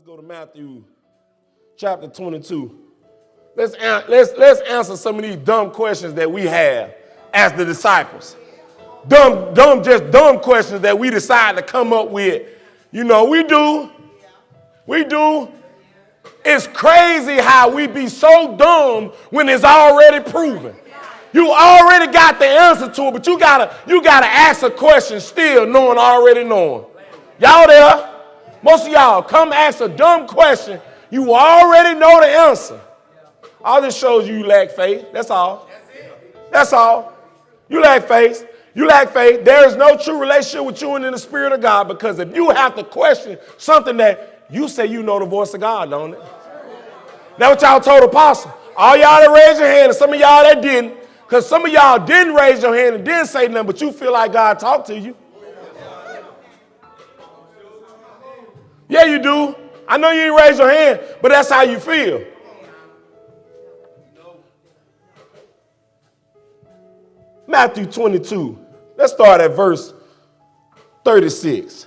go to Matthew chapter 22. Let's answer some of these dumb questions that we have as the disciples. Dumb questions that we decide to come up with. You know, we do. It's crazy how we be so dumb when it's already proven. You already got the answer to it, but you gotta ask a question still already knowing. Y'all there? Most of y'all come ask a dumb question. You already know the answer. All this shows you lack faith. That's all. That's all. You lack faith. There is no true relationship with you and in the Spirit of God, because if you have to question something that you say you know the voice of God, don't it? That's what y'all told the apostle. All y'all that raised your hand and some of y'all that didn't, because some of y'all didn't raise your hand and didn't say nothing, but you feel like God talked to you. Yeah, you do. I know you didn't raise your hand, but that's how you feel. Matthew 22. Let's start at verse 36.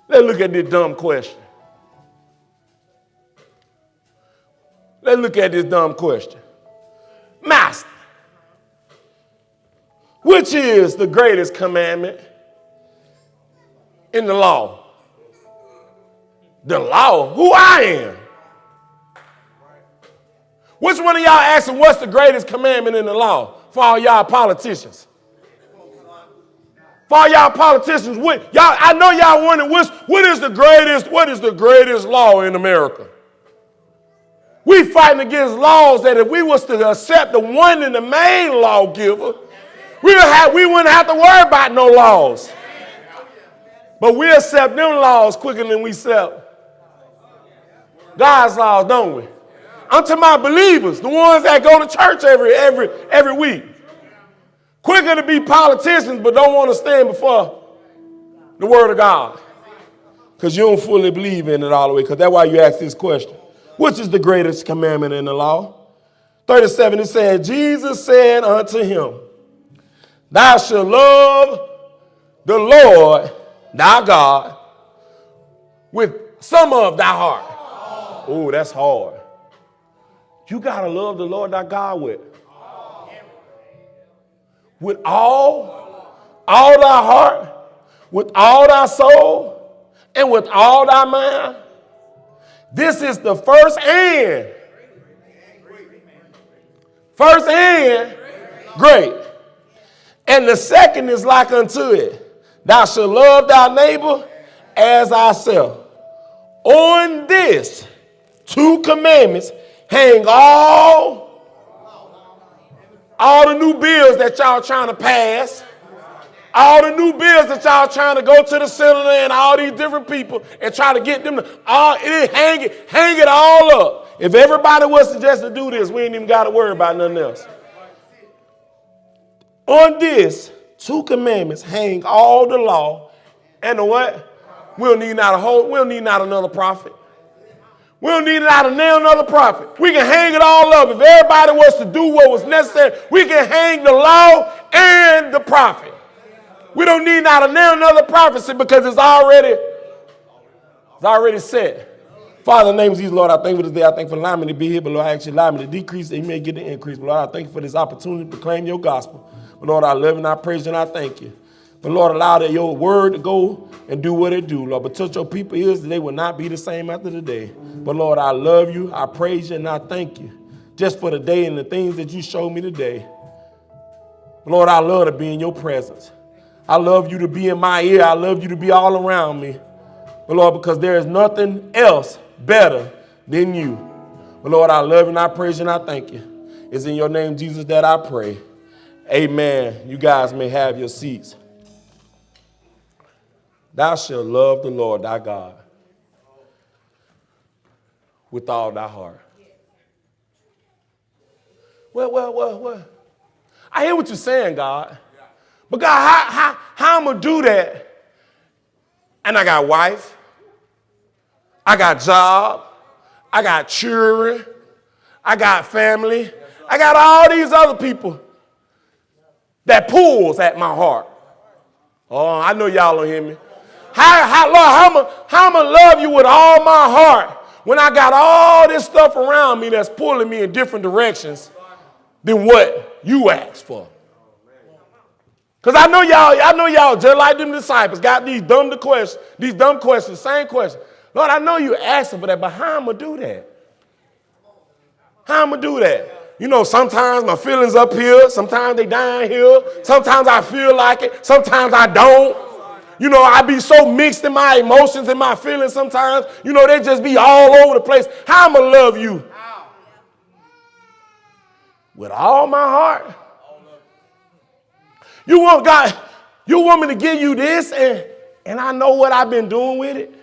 Let's look at this dumb question. Master, which is the greatest commandment in the law? The law? Who I am? Which one of y'all asking what's the greatest commandment in the law? For all y'all politicians. I know y'all wondering what is the greatest law in America? We fighting against laws that if we was to accept the one and the main lawgiver, we wouldn't have to worry about no laws. But we accept them laws quicker than we accept God's laws, don't we? I'm talking about believers, the ones that go to church every week. Quicker to be politicians, but don't want to stand before the word of God. Because you don't fully believe in it all the way. Because that's why you ask this question. Which is the greatest commandment in the law? 37, it said, Jesus said unto him, thou shalt love the Lord thy God with some of thy heart. Oh, that's hard. You got to love the Lord thy God with all thy heart, with all thy soul, and with all thy mind. This is the first and great. And the second is like unto it. Thou shalt love thy neighbor as thyself. On this 2 commandments hang all the new bills that y'all trying to pass, all the new bills that y'all trying to go to the senator and all these different people and try to get them to hang it all up. If everybody was to just to do this, we ain't even got to worry about nothing else. On this 2 commandments hang all the law and the what? We don't need not another prophet. We don't need not another prophet. We can hang it all up. If everybody was to do what was necessary, we can hang the law and the prophet. We don't need not another prophecy because it's already set. Father, in the name of Jesus, Lord, I thank you for this day. I thank you for allowing me to be here, but Lord, I actually allow me to decrease that you may get the increase. But Lord, I thank you for this opportunity to proclaim your gospel. But Lord, I love you and I praise you and I thank you. But Lord, allow that your word to go and do what it do, Lord. But touch your people ears that they will not be the same after the day. But Lord, I love you, I praise you, and I thank you just for the day and the things that you showed me today. But Lord, I love to be in your presence. I love you to be in my ear. I love you to be all around me. But Lord, because there is nothing else better than you. But Lord, I love you and I praise you and I thank you. It's in your name, Jesus, that I pray. Amen. You guys may have your seats. Thou shalt love the Lord thy God with all thy heart. Well. I hear what you're saying, God. But God, how I'm going to do that? And I got wife. I got job. I got children. I got family. I got all these other people that pulls at my heart. Oh, I know y'all don't hear me. Lord, how I'm going to love you with all my heart when I got all this stuff around me that's pulling me in different directions than what you asked for? Because I know y'all, just like them disciples, got these dumb questions, same questions. Lord, I know you asking for that, but how am I going to do that? How am I going to do that? You know, sometimes my feelings up here, sometimes they down here, sometimes I feel like it, sometimes I don't. You know, I be so mixed in my emotions and my feelings sometimes. You know, they just be all over the place. How am I going to love you? With all my heart. You want God, you want me to give you this and I know what I've been doing with it?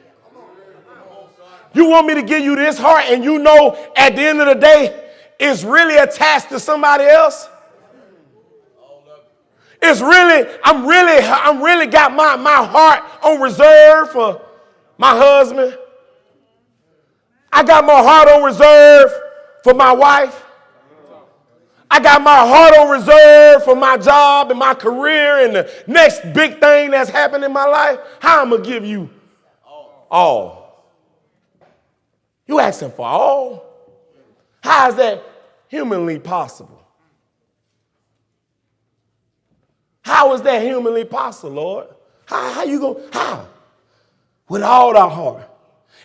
You want me to give you this heart and you know at the end of the day it's really attached to somebody else? It's really, I'm really got my heart on reserve for my husband. I got my heart on reserve for my wife. I got my heart on reserve for my job and my career and the next big thing that's happened in my life. How am I going to give you all? You asking for all? How is that humanly possible? How is that humanly possible, Lord? How you going? How? With all thy heart.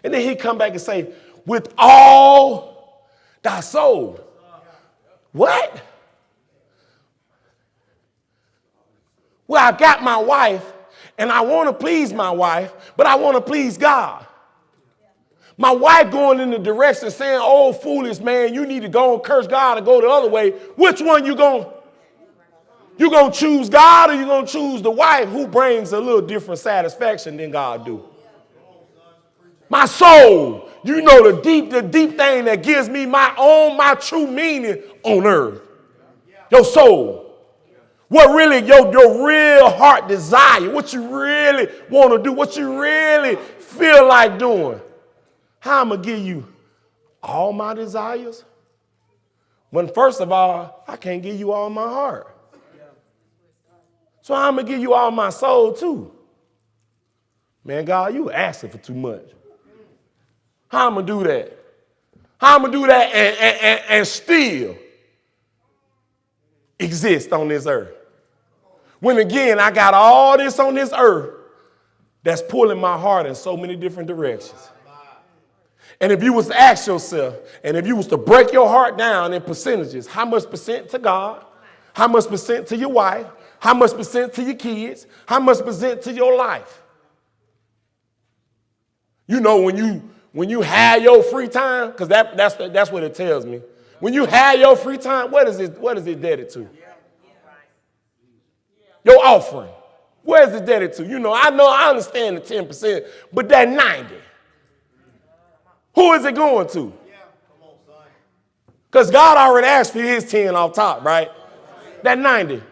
And then he come back and say, with all thy soul. What? Well, I got my wife, and I want to please my wife, but I want to please God. My wife going in the direction saying, oh, foolish man, you need to go and curse God or go the other way. Which one you going? You going to choose God or you going to choose the wife who brings a little different satisfaction than God do? My soul, you know the deep thing that gives me my true meaning on earth. Your soul. What really your real heart desire, what you really want to do, what you really feel like doing. How I'm going to give you all my desires? When first of all, I can't give you all my heart. So I'm going to give you all my soul too. Man, God, you asking for too much. How I'm going to do that? How I'm going to do that and still exist on this earth? When again, I got all this on this earth that's pulling my heart in so many different directions. And if you was to ask yourself, and if you was to break your heart down in percentages, how much percent to God? How much percent to your wife? How much percent to your kids? How much percent to your life? You know, when you have your free time, because that's what it tells me. When you have your free time, what is it dedicated to? Your offering. Where is it dedicated to? You know, I understand the 10%, but that 90. Who is it going to? Because God already asked for his 10 off top, right? That 90.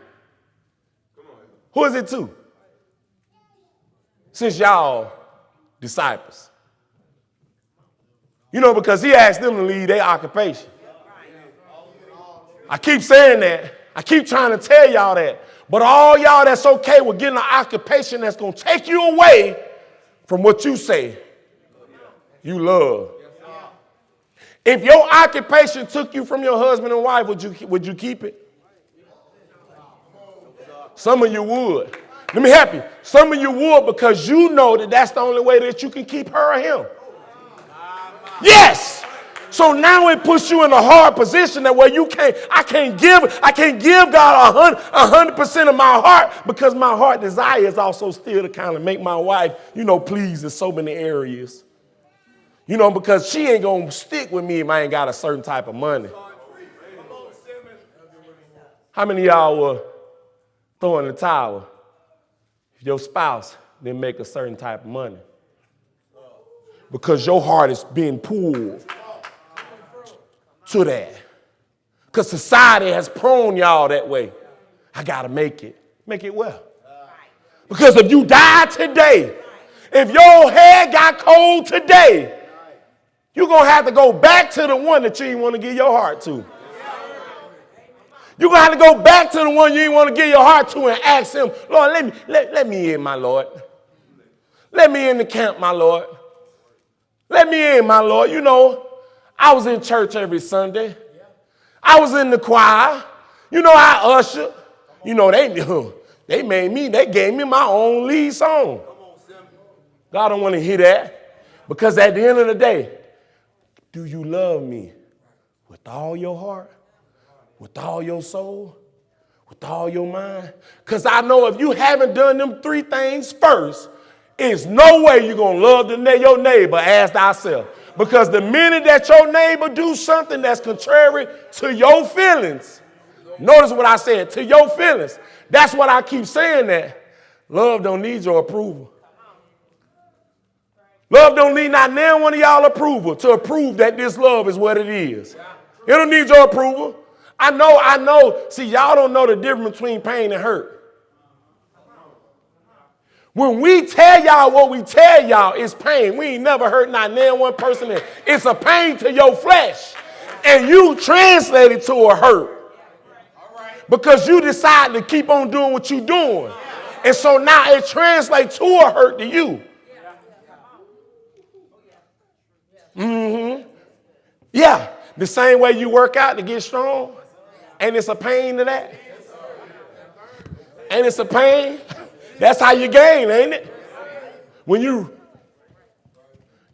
Who is it to? Since y'all disciples. You know, because he asked them to leave their occupation. I keep saying that. I keep trying to tell y'all that. But all y'all that's okay with getting an occupation that's going to take you away from what you say you love. If your occupation took you from your husband and wife, would you keep it? Some of you would. Let me help you. Some of you would because you know that that's the only way that you can keep her or him. Yes. So now it puts you in a hard position that where I can't give God 100% of my heart because my heart desire is also still to kind of make my wife, pleased in so many areas. Because she ain't going to stick with me if I ain't got a certain type of money. How many of y'all were throwing the towel if your spouse didn't make a certain type of money? Because your heart is being pulled to that. Because society has prone y'all that way. I got to make it. Make it well. Because if you die today, if your head got cold today, you're going to have to go back to the one that you didn't want to give your heart to. You're going to have to go back to the one you didn't want to give your heart to and ask him, Lord, let me in, my Lord. Let me in the camp, my Lord. Let me in, my Lord. You know, I was in church every Sunday. I was in the choir. You know, I ushered. You know, they made me, they gave me my own lead song. God don't want to hear that. Because at the end of the day, do you love me with all your heart, with all your soul, with all your mind? Because I know if you haven't done them three things first, there's no way you're going to love your neighbor as thyself. Because the minute that your neighbor do something that's contrary to your feelings, notice what I said, to your feelings. That's what I keep saying that. Love don't need your approval. Love don't need not now one of y'all approval to approve that this love is what it is. It don't need your approval. I know. See, y'all don't know the difference between pain and hurt. When we tell y'all what we tell y'all, it's pain. We ain't never hurt not one person. It's a pain to your flesh. And you translate it to a hurt. Because you decide to keep on doing what you're doing. And so now it translates to a hurt to you. Yeah, the same way you work out to get strong. And it's a pain to that. And it's a pain. That's how you gain, ain't it?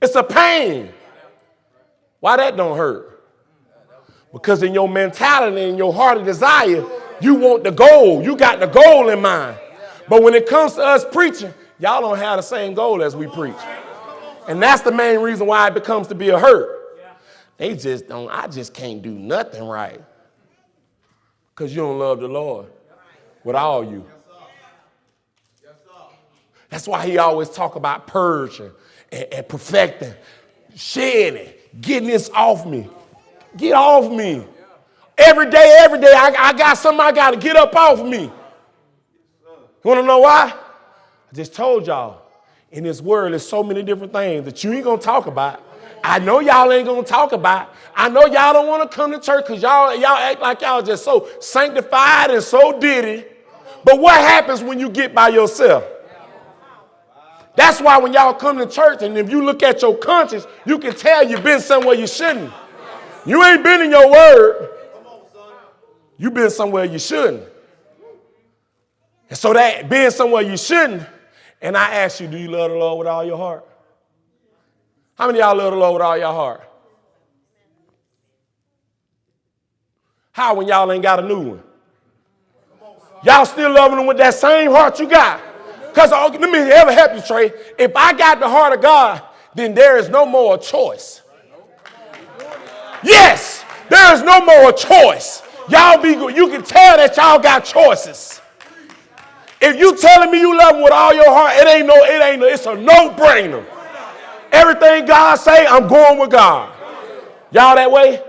It's a pain. Why that don't hurt? Because in your mentality and your heart of desire, you want the goal. You got the goal in mind. But when it comes to us preaching, y'all don't have the same goal as we preach. And that's the main reason why it becomes to be a hurt. I just can't do nothing right. Because you don't love the Lord with all you. That's why he always talk about purging and perfecting, shedding, getting this off me. Get off me. Every day, I got something I got to get up off me. You want to know why? I just told y'all, in this world, there's so many different things that you ain't going to talk about. I know y'all ain't going to talk about. I know y'all don't want to come to church because y'all act like y'all just so sanctified and so diddy. But what happens when you get by yourself? That's why when y'all come to church and if you look at your conscience, you can tell you've been somewhere you shouldn't. You ain't been in your word. You've been somewhere you shouldn't. And so that being somewhere you shouldn't, and I ask you, do you love the Lord with all your heart? How many of y'all love the Lord with all your heart? How when y'all ain't got a new one? Y'all still loving them with that same heart you got? Because let me ever help you, Trey. If I got the heart of God, then there is no more choice. Yes, there is no more choice. You can tell that y'all got choices. If you telling me you love them with all your heart, it's a no-brainer. Everything God say, I'm going with God. Y'all that way?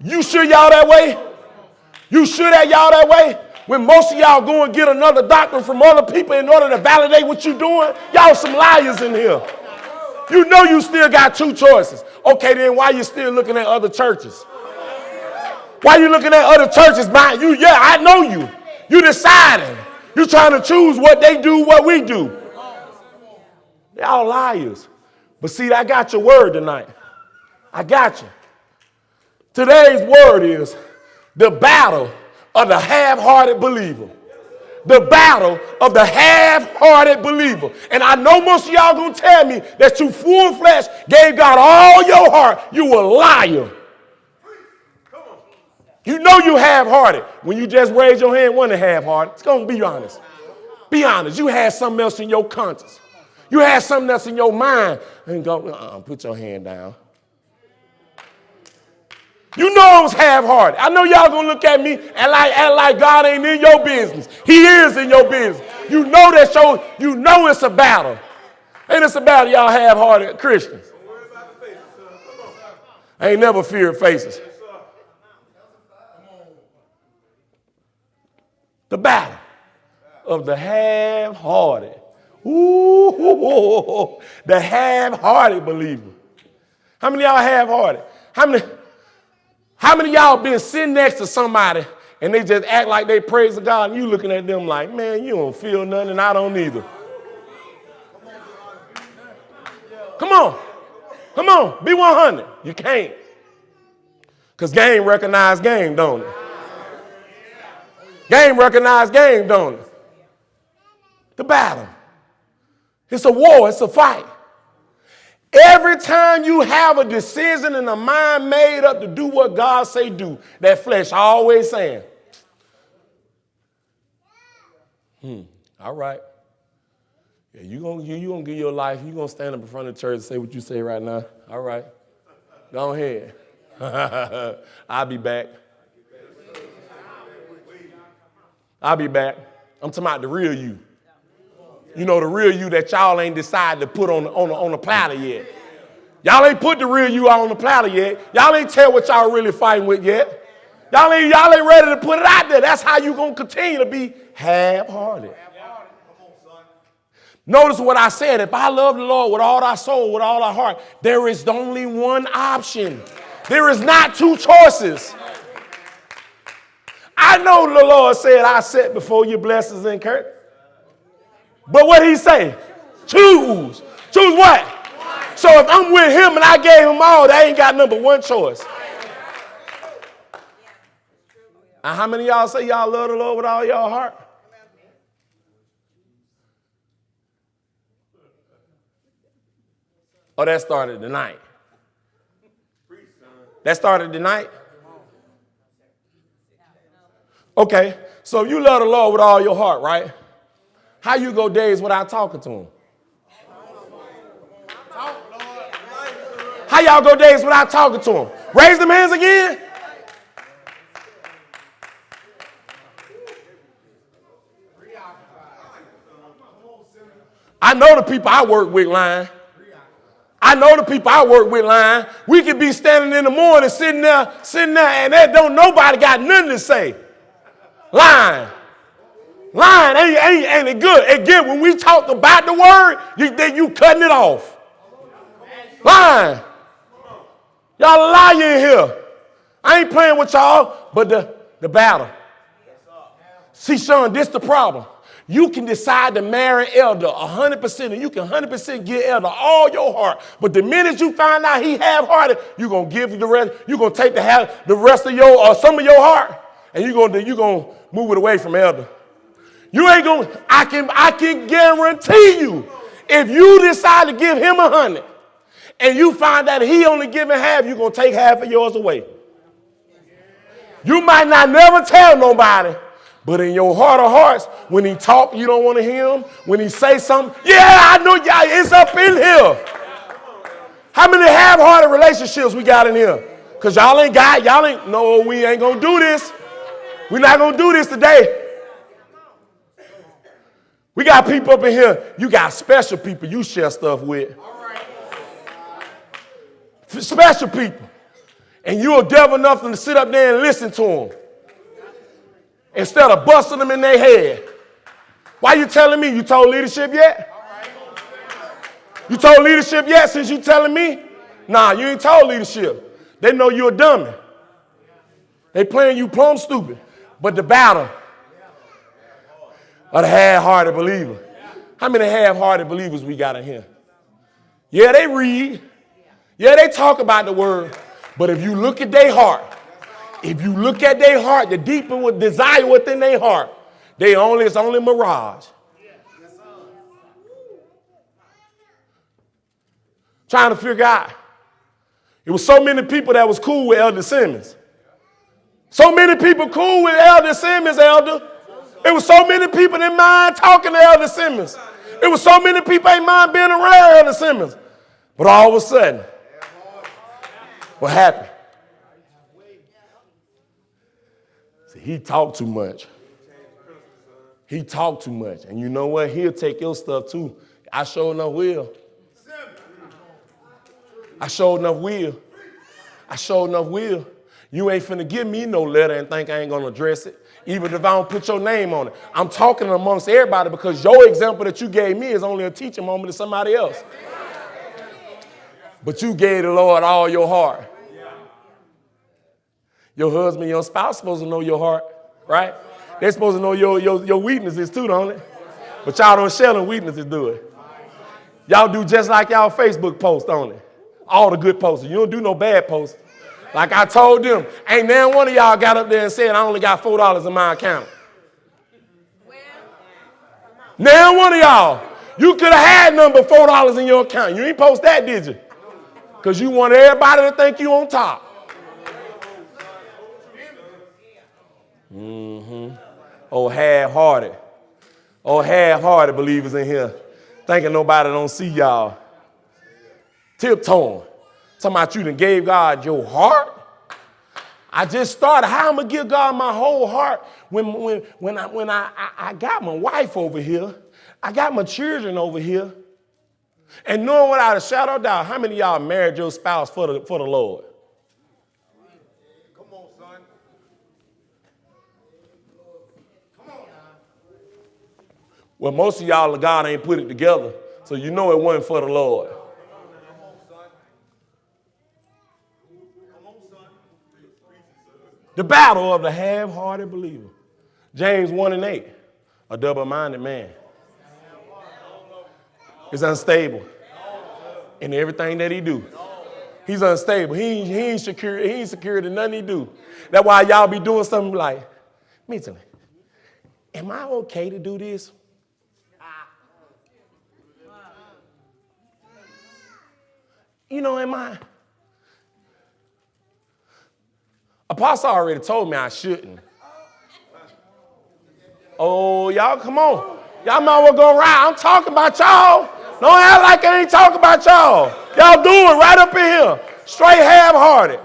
You sure y'all that way? You sure that y'all that way? When most of y'all go and get another doctrine from other people in order to validate what you're doing, y'all some liars in here. You know you still got two choices. Okay, then why you still looking at other churches? Why you looking at other churches behind you? Yeah, I know you. You deciding. You trying to choose what they do, what we do. Y'all liars. But see, I got your word tonight. I got you. Today's word is the battle of the half-hearted believer. The battle of the half-hearted believer. And I know most of y'all gonna tell me that you full flesh gave God all your heart. You a liar. You know you half-hearted. When you just raise your hand, one half-hearted. It's gonna be honest. Be honest. You had something else in your conscience. You had something else in your mind. And go, put your hand down. You know I was half-hearted. I know y'all gonna look at me and act like God ain't in your business. He is in your business. You know it's a battle. Ain't it's a battle, y'all half-hearted Christians. I ain't never feared faces. The battle of the half-hearted. Ooh, the half-hearted believer. How many of y'all half-hearted? How many of y'all been sitting next to somebody and they just act like they praise God and you looking at them like, man, you don't feel nothing and I don't either. Come on. Come on. Be 100. You can't. Because game recognize game, don't it? Game recognize game, don't it? The battle. It's a war. It's a fight. Every time you have a decision and a mind made up to do what God say do, that flesh always saying, all right. Yeah, you gonna give your life, you gonna stand up in front of the church and say what you say right now. All right. Go ahead. I'll be back. I'll be back. I'm talking about the real you. You know, the real you that y'all ain't decided to put on the platter yet. Y'all ain't put the real you out on the platter yet. Y'all ain't tell what y'all really fighting with yet. Y'all ain't ready to put it out there. That's how you gonna continue to be half-hearted. Notice what I said. If I love the Lord with all our soul, with all our heart, there is only one option. There is not two choices. I know the Lord said, I set before you blessings and curse. But what he say? Choose. Choose what? So if I'm with him and I gave him all, they ain't got number one choice. And how many of y'all say y'all love the Lord with all your heart? Oh, that started tonight. That started tonight? Okay, so if you love the Lord with all your heart, right? How you go days without talking to him? How y'all go days without talking to him? Raise them hands again. I know the people I work with lying. I know the people I work with lying. We could be standing in the morning, sitting there, and they don't nobody got nothing to say. Lying. Lying ain't it good. Again, when we talk about the word, you cutting it off. Lying. Y'all a liar in here. I ain't playing with y'all, but the battle. See, Sean, this the problem. You can decide to marry elder 100%, and you can 100% give elder all your heart. But the minute you find out he half-hearted, you're going to give the rest, you're going to take the rest of your, or some of your heart, and you're going to move it away from elder. You ain't going to, I can guarantee you, if you decide to give him 100, and you find that he only giving half, you're going to take half of yours away. You might not never tell nobody, but in your heart of hearts, when he talk, you don't want to hear him. When he say something, yeah, I know y'all, it's up in here. How many half-hearted relationships we got in here? Because no, we ain't going to do this. We're not going to do this today. We got people up in here. You got special people you share stuff with. Special people. And you're devil enough to sit up there and listen to them. Instead of busting them in their head. Why you telling me? You told leadership yet? You told leadership yet since you telling me? Nah, you ain't told leadership. They know you're a dummy. They playing you plumb stupid. But the battle of the half-hearted believer. How many half-hearted believers we got in here? Yeah, they read. Yeah, they talk about the word. But if you look at their heart, the deeper desire within their heart, it's only mirage. Trying to figure out. It was so many people that was cool with Elder Simmons. So many people cool with Elder Simmons, Elder. It was so many people that mind talking to Elder Simmons. It was so many people ain't mind being around Elder Simmons. But all of a sudden, what happened? See, he talked too much. He talked too much. And you know what? He'll take your stuff too. I sure enough will. I sure enough will. You ain't finna give me no letter and think I ain't gonna address it, even if I don't put your name on it. I'm talking amongst everybody because your example that you gave me is only a teaching moment to somebody else. But you gave the Lord all your heart. Your husband, your spouse supposed to know your heart, right? They're supposed to know your weaknesses too, don't they? But y'all don't share them weaknesses, do it? Y'all do just like y'all Facebook post on it. All the good posts. You don't do no bad posts. Like I told them, ain't now one of y'all got up there and said, I only got $4 in my account. Now one of y'all, you could have had number $4 in your account. You ain't post that, did you? Because you want everybody to think you on top. Oh, half-hearted. Oh, half-hearted believers in here. Thinking nobody don't see y'all. Tiptoeing. Talking about you done gave God your heart. I just started. How I'm going to give God my whole heart when I got my wife over here. I got my children over here. And knowing without a shadow of doubt, how many of y'all married your spouse for the Lord? Come on, son. Come on. Well, most of y'all, God ain't put it together, so you know it wasn't for the Lord. The battle of the half-hearted believer. James 1:8, a double-minded man is unstable in everything that he do. He's unstable. He ain't secure in nothing he do. That's why y'all be doing something like, mentally, am I okay to do this? You know, am I? Apostle already told me I shouldn't. Oh, y'all, come on. Y'all might well go around. I'm talking about y'all. Don't act like I ain't talking about y'all. Y'all do it right up in here. Straight half-hearted.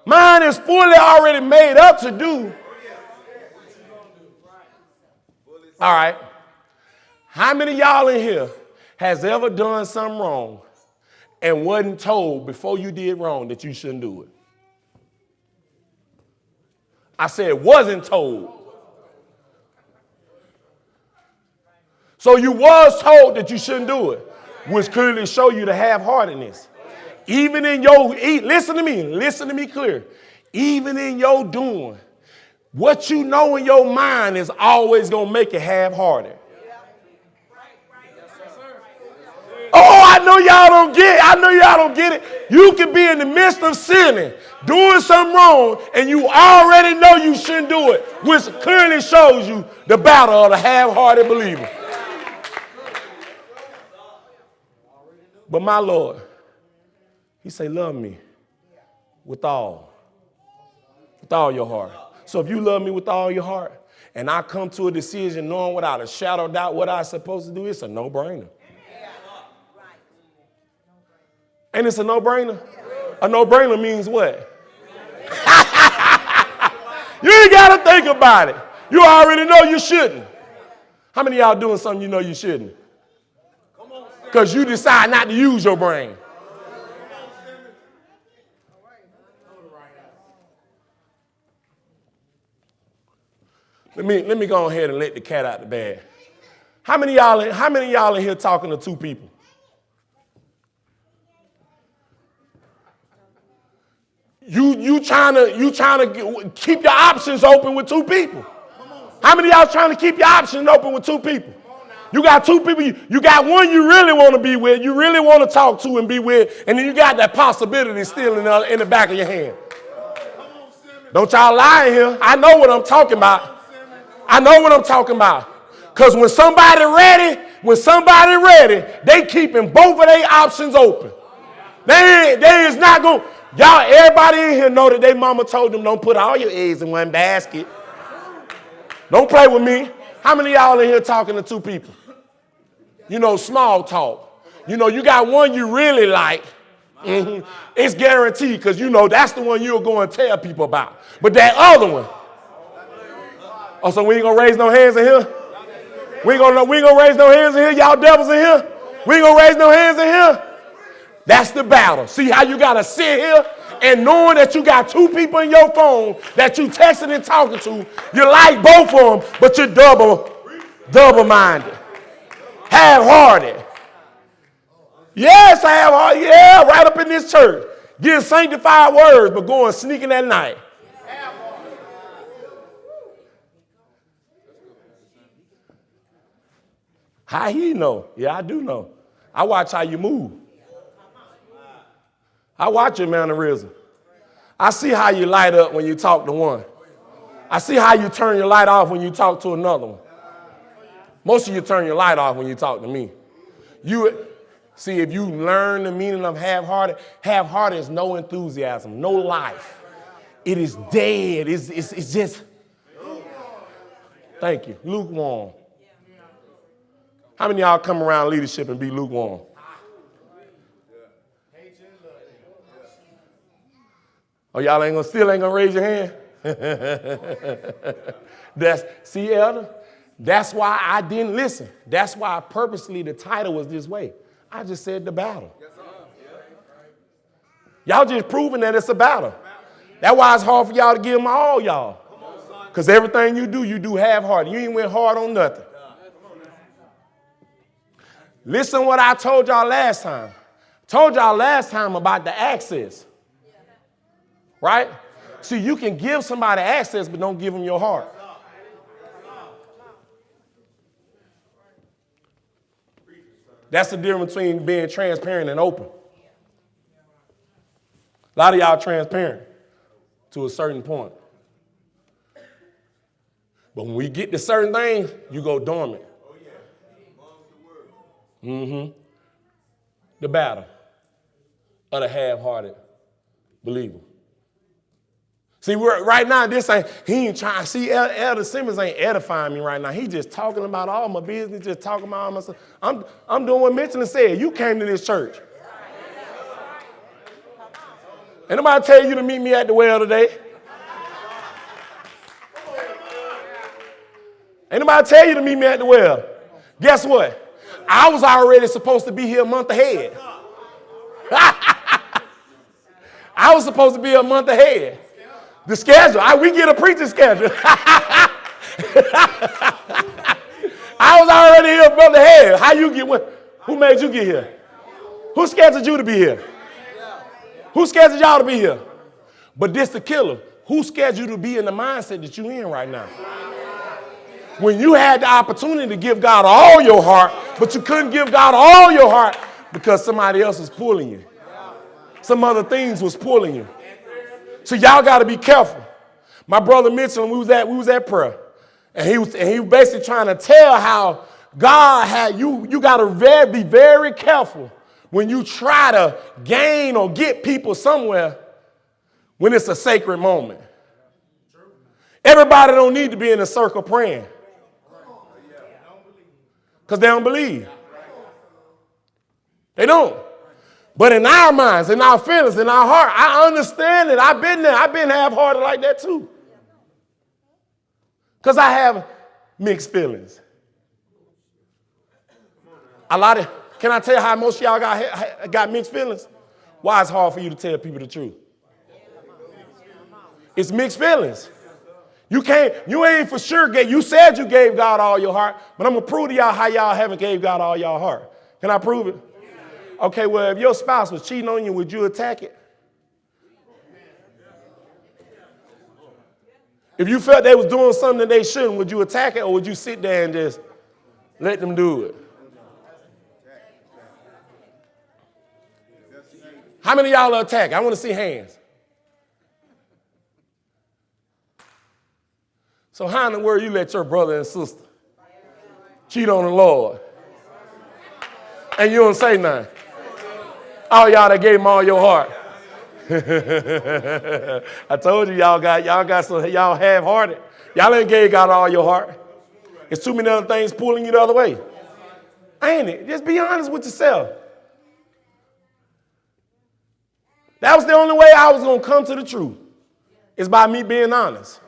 Mine is fully already made up to do. All right. How many of y'all in here has ever done something wrong and wasn't told before you did wrong that you shouldn't do it? I said wasn't told. So you was told that you shouldn't do it, which clearly show you the half-heartedness. Even in your, listen to me clear. Even in your doing, what you know in your mind is always going to make it half-hearted. Oh, I know y'all don't get it. I know y'all don't get it. You can be in the midst of sinning, doing something wrong, and you already know you shouldn't do it, which clearly shows you the battle of the half-hearted believer. But my Lord, he say, love me with all your heart. So if you love me with all your heart, and I come to a decision knowing without a shadow of doubt what I'm supposed to do, it's a no-brainer. And it's a no-brainer? A no-brainer means what? You ain't got to think about it. You already know you shouldn't. How many of y'all doing something you know you shouldn't? Because you decide not to use your brain. Let me go ahead and let the cat out the bag. How many of y'all in here talking to two people? You trying to keep your options open with two people? How many of y'all trying to keep your options open with two people? You got two people. You got one you really want to be with, you really want to talk to and be with, and then you got that possibility still in the back of your hand. Don't y'all lie in here. I know what I'm talking about. I know what I'm talking about. Because when somebody ready, they keeping both of their options open. They is not going. Y'all, everybody in here know that their mama told them don't put all your eggs in one basket. Don't play with me. How many of y'all in here talking to two people? You know, small talk. You know, you got one you really like. Mm-hmm. It's guaranteed because you know that's the one you'll go and tell people about. But that other one. Oh, so we ain't gonna raise no hands in here? We ain't gonna raise no hands in here? Y'all devils in here? We ain't gonna raise no hands in here? That's the battle. See how you got to sit here and knowing that you got two people in your phone that you texting and talking to. You like both of them, but you're double-minded. Half-hearted. Yes, half-hearted. Yeah, right up in this church. Getting sanctified words, but going sneaking at night. How he know? Yeah, I do know. I watch how you move. I watch your mannerism. I see how you light up when you talk to one. I see how you turn your light off when you talk to another one. Most of you turn your light off when you talk to me. See, if you learn the meaning of half-hearted is no enthusiasm, no life. It is dead. It's just, thank you, lukewarm. How many of y'all come around leadership and be lukewarm? Oh, y'all still ain't gonna raise your hand? See, Elder, that's why I didn't listen. That's why purposely the title was this way. I just said the battle. Y'all just proving that it's a battle. That's why it's hard for y'all to give my all, y'all. Because everything you do half-hearted. You ain't went hard on nothing. Listen what I told y'all last time. Told y'all last time about the access. Right? See, you can give somebody access, but don't give them your heart. That's the difference between being transparent and open. A lot of y'all transparent to a certain point. But when we get to certain things, you go dormant. The battle of the half-hearted believer. See, right now, he ain't trying. See, Elder Simmons ain't edifying me right now. He just talking about all my business, just talking about all my stuff. I'm doing what Mitchell said. You came to this church. Ain't nobody tell you to meet me at the well today. Ain't nobody tell you to meet me at the well. Guess what? I was already supposed to be here a month ahead. I was supposed to be a month ahead. The schedule, we get a preaching schedule. I was already here a month ahead. How you get one? Who made you get here? Who scheduled you to be here? Who scheduled y'all to be here? But this the killer. Who scheduled you to be in the mindset that you're in right now? When you had the opportunity to give God all your heart, but you couldn't give God all your heart because somebody else was pulling you. Some other things was pulling you. So y'all got to be careful. My brother Mitchell, we was at prayer, and he was basically trying to tell how God had you. You got to be very careful when you try to gain or get people somewhere when it's a sacred moment. Everybody don't need to be in a circle praying because they don't believe. They don't. But in our minds, in our feelings, in our heart, I understand it. I've been there. I've been half-hearted like that too. Because I have mixed feelings. Can I tell you how most of y'all got mixed feelings? Why it's hard for you to tell people the truth? It's mixed feelings. You ain't for sure, you said you gave God all your heart, but I'm going to prove to y'all how y'all haven't gave God all your heart. Can I prove it? Okay, well, if your spouse was cheating on you, would you attack it? If you felt they was doing something that they shouldn't, would you attack it or would you sit there and just let them do it? How many of y'all are attacking? I want to see hands. So how in the world you let your brother and sister cheat on the Lord and you don't say nothing? All y'all that gave him all your heart. I told you y'all half-hearted. Y'all ain't gave God all your heart. It's too many other things pulling you the other way. Ain't it? Just be honest with yourself. That was the only way I was going to come to the truth. Is by me being honest.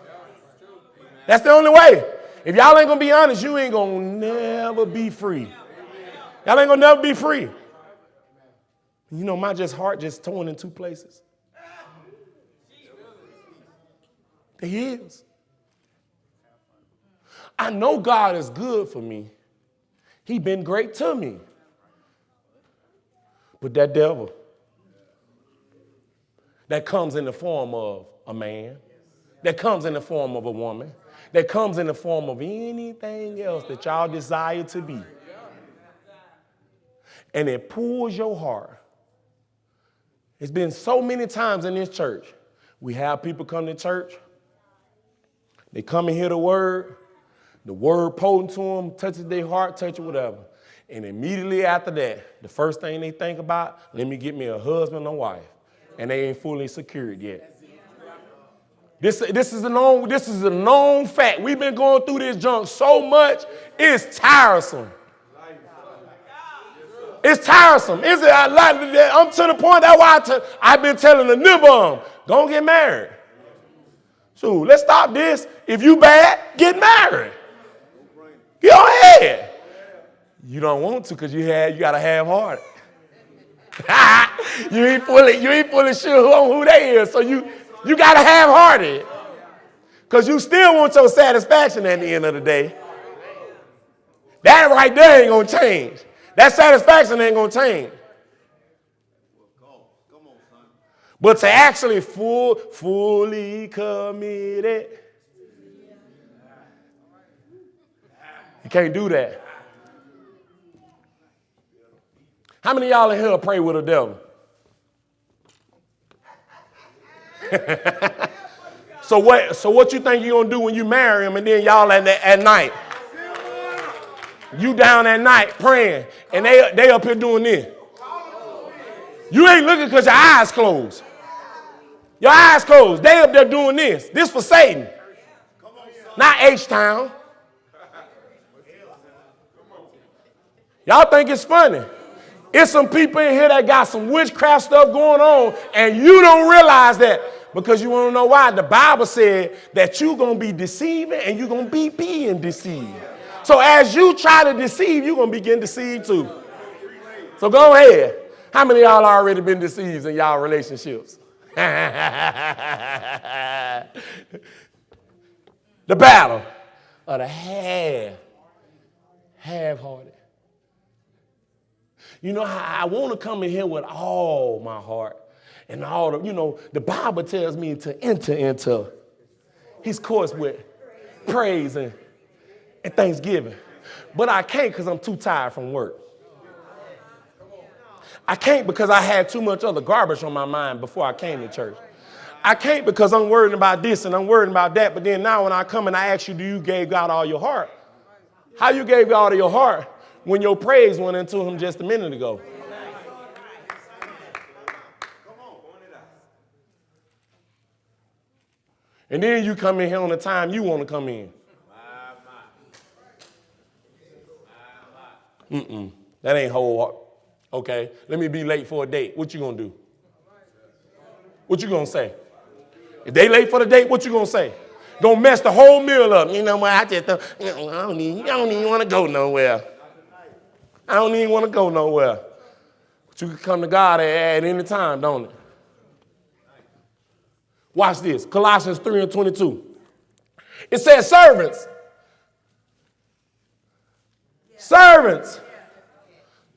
That's the only way. If y'all ain't going to be honest, you ain't going to never be free. Y'all ain't going to never be free. You know, my heart just torn in two places. He is. I know God is good for me. He's been great to me. But that devil, that comes in the form of a man, that comes in the form of a woman, that comes in the form of anything else that y'all desire to be, and it pulls your heart. It's been so many times in this church. We have people come to church. They come and hear the word potent to them, touches their heart, touch it, whatever. And immediately after that, the first thing they think about, let me get me a husband or wife. And they ain't fully secured yet. This is a known fact. We've been going through this junk so much, it's tiresome. It's tiresome. I'm to the point, that's why I've been telling the new bum, don't get married. So let's stop this. If you bad, get married. Go ahead. You don't want to because you got to have heart. you ain't fully sure on who they is, so you got to have hearted. Because you still want your satisfaction at the end of the day. That right there ain't going to change. That satisfaction ain't going to change. But to actually fully committed, you can't do that. How many of y'all in here pray with the devil? So what you think you're going to do when you marry him and then y'all at night? You down at night praying and they up here doing this. You ain't looking because your eyes closed. Your eyes closed. They up there doing this. This for Satan. Not H-Town. Y'all think it's funny. It's some people in here that got some witchcraft stuff going on, and you don't realize that because you want to know why. The Bible said that you're going to be deceiving and you're going to be being deceived. So as you try to deceive, you're going to be getting deceived too. So go ahead. How many of y'all already been deceived in y'all relationships? The battle of the half-hearted. You know how I want to come in here with all my heart and all the Bible tells me to enter into his courts with praise and thanksgiving. But I can't because I'm too tired from work. I can't because I had too much other garbage on my mind before I came to church. I can't because I'm worried about this and I'm worried about that. But then now when I come and I ask you, do you gave God all your heart? How you gave God all your heart when your praise went into him just a minute ago? And then you come in here on the time you want to come in. That ain't whole heart. Okay, let me be late for a date. What you gonna do? What you gonna say? If they late for the date, what you gonna say? Gonna mess the whole meal up. You know what? I don't even want to go nowhere. I don't even want to go nowhere. But you can come to God at any time, don't it? Watch this. Colossians 3:22. It says, servants.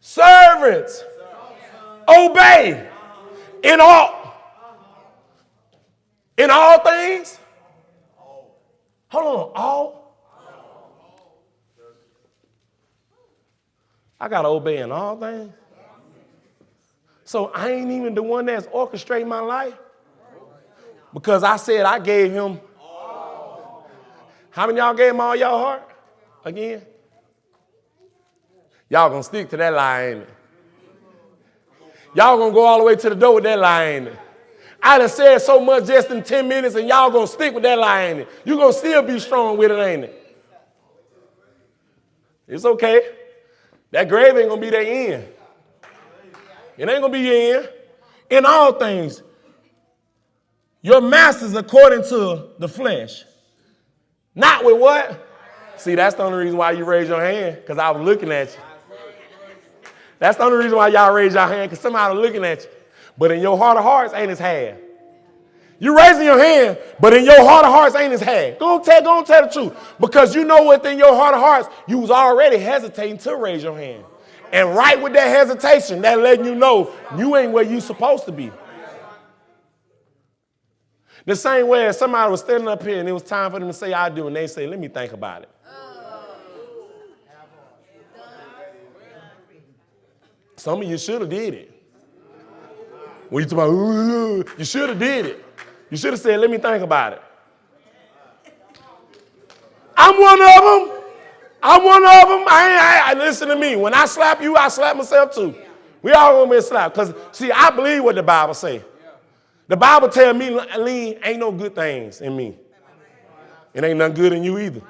Servants, obey in all things. Hold on, all? I got to obey in all things? So I ain't even the one that's orchestrating my life? Because I said I gave him. How many of y'all gave him all y'all heart? Again? Y'all gonna stick to that lie, ain't it? Y'all gonna go all the way to the door with that lie, ain't it? I done said so much just in 10 minutes and y'all gonna stick with that lie, ain't it? You gonna still be strong with it, ain't it? It's okay. That grave ain't gonna be their end. It ain't gonna be your end. In all things, your masters according to the flesh. Not with what? See, that's the only reason why you raise your hand, because I was looking at you. That's the only reason why y'all raise your hand, because somebody was looking at you. But in your heart of hearts ain't his hand. You raising your hand, but in your heart of hearts ain't his hand. Go tell the truth. Because you know within your heart of hearts, you was already hesitating to raise your hand. And right with that hesitation, that letting you know you ain't where you supposed to be. The same way as somebody was standing up here and it was time for them to say, I do, and they say, let me think about it. Some of you should have did it. When you talk about, you should have did it. You should have said, let me think about it. I'm one of them. I'm one of them. Listen to me. When I slap you, I slap myself too. We all gonna be slapped. Because, see, I believe what the Bible say. The Bible tell me, Lean, ain't no good things in me. It ain't nothing good in you either.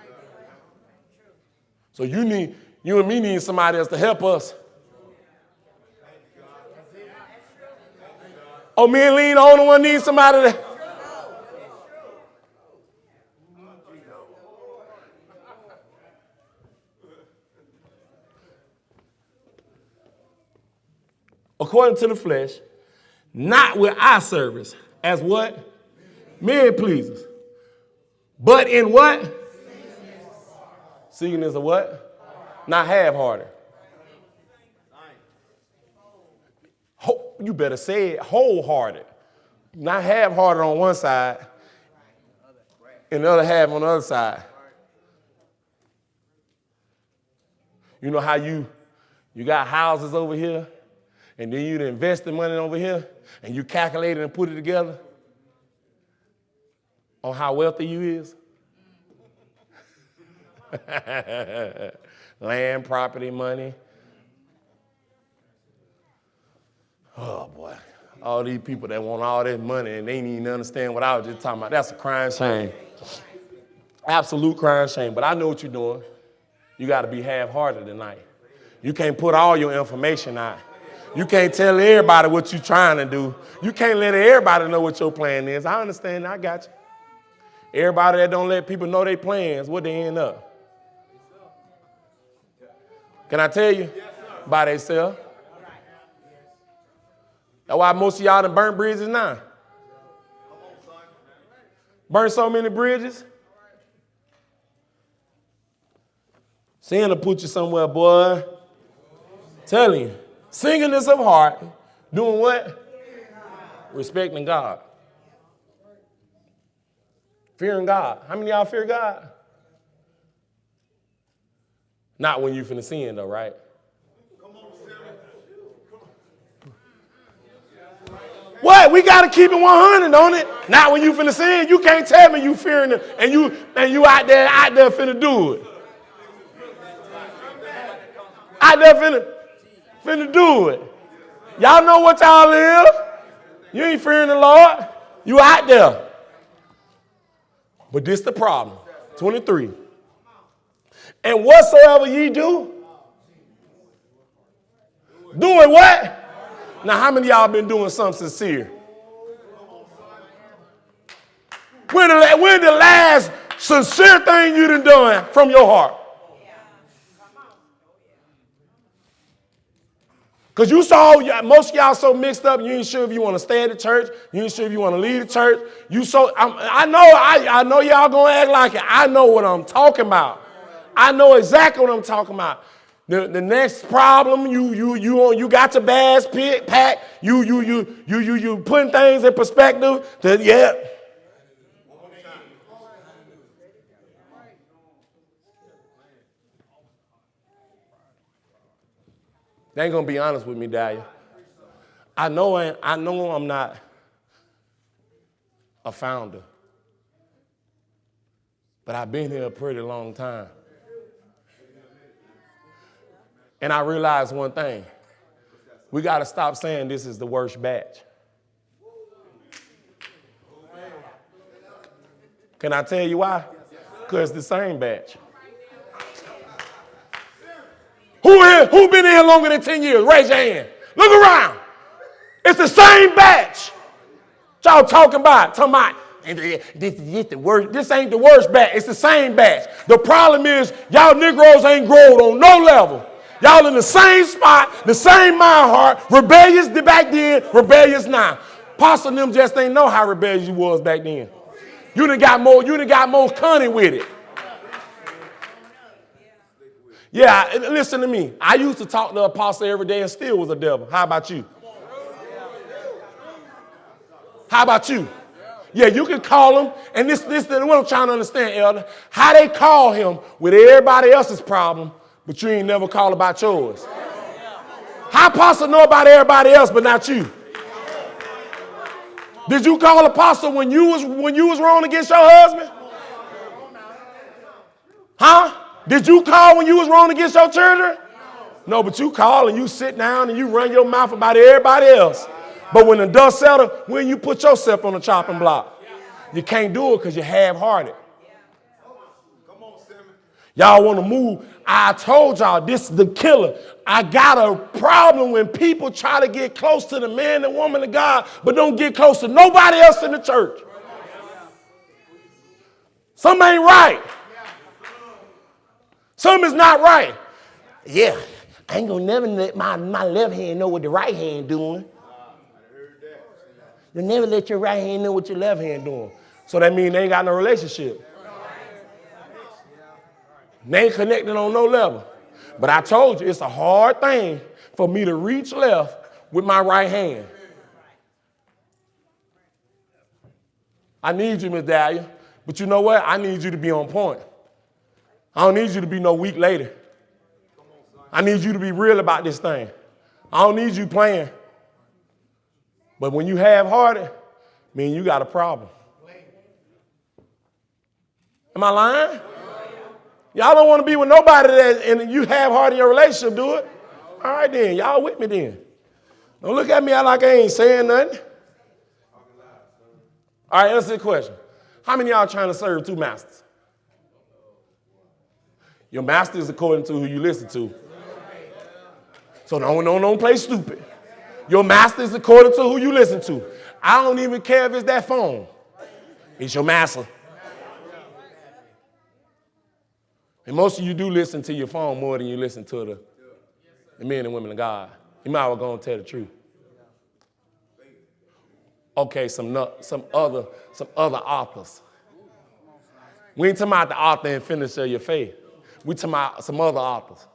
So you and me need somebody else to help us. Oh, me and Lean, the only one needs somebody to. According to the flesh, not with eye service, as what? Men pleasers. But in what? Singleness of what? Not half-hearted. You better say it wholehearted. Not half-hearted on one side and the other half on the other side. You know how you got houses over here and then you invest the money over here and you calculate it and put it together on how wealthy you is? Land, property, money. Oh, boy. All these people that want all this money and they ain't even understand what I was just talking about. That's a crying shame. Absolute crying shame. But I know what you're doing. You got to be half-hearted tonight. You can't put all your information out. You can't tell everybody what you're trying to do. You can't let everybody know what your plan is. I understand. I got you. Everybody that don't let people know their plans, what they end up. Can I tell you? By themselves. That's why most of y'all done burnt bridges now. Burnt so many bridges. Sin will put you somewhere, boy. Telling you. Singleness of heart. Doing what? Respecting God. Fearing God. How many of y'all fear God? Not when you finna sin though, right? What? We gotta keep it 100 on it. Not when you finna sin. You can't tell me you fearing it and you out there finna do it. Out there finna do it. Y'all know what y'all is. You ain't fearing the Lord. You out there. But this the problem. 23. And whatsoever ye do, doing what? Now, how many of y'all been doing something sincere? When the last sincere thing you done from your heart? Because you saw most of y'all so mixed up, you ain't sure if you want to stay at the church. You ain't sure if you want to leave the church. I know y'all going to act like it. I know what I'm talking about. I know exactly what I'm talking about. The next problem, you got your bags packed. You putting things in perspective. Yeah. They ain't gonna be honest with me, Dahlia. I know I'm not a founder, but I've been here a pretty long time. And I realized one thing. We got to stop saying this is the worst batch. Can I tell you why? Because it's the same batch. Who been in here longer than 10 years? Raise your hand. Look around. It's the same batch. What y'all talking about? This the worst. This ain't the worst batch. It's the same batch. The problem is y'all Negroes ain't grown on no level. Y'all in the same spot, the same mind heart, rebellious back then, rebellious now. Pastor and them just ain't know how rebellious you was back then. You done got more cunning with it. Yeah, listen to me. I used to talk to Apostle every day and still was a devil. How about you? How about you? Yeah, you can call him, and this is what I'm trying to understand, Elder. How they call him with everybody else's problem, but you ain't never call about yours. How apostle know about everybody else but not you? Did you call apostle when you was wrong against your husband? Huh? Did you call when you was wrong against your children? No, but you call and you sit down and you run your mouth about everybody else. But when the dust settles, when you put yourself on the chopping block, you can't do it because you're half-hearted. Come on, Simmons. Y'all want to move. I told y'all this is the killer. I got a problem when people try to get close to the man and woman of God, but don't get close to nobody else in the church. Something ain't right. Something is not right. Yeah, I ain't gonna never let my left hand know what the right hand doing. You never let your right hand know what your left hand doing. So that means they ain't got no relationship. They ain't connected on no level. But I told you, it's a hard thing for me to reach left with my right hand. I need you, Miss Dahlia. But you know what? I need you to be on point. I don't need you to be no week later. I need you to be real about this thing. I don't need you playing. But when you half-hearted, man, you got a problem. Am I lying? Y'all don't want to be with nobody that and you half-hearted in your relationship, do it? All right then, y'all with me then. Don't look at me like I ain't saying nothing. All right, answer the question. How many of y'all trying to serve two masters? Your master is according to who you listen to. So don't play stupid. Your master is according to who you listen to. I don't even care if it's that phone. It's your master. And most of you do listen to your phone more than you listen to the men and women of God. You might as well go and tell the truth. Okay, some other authors. We ain't talking about the author and finisher of your faith. We talking about some other authors.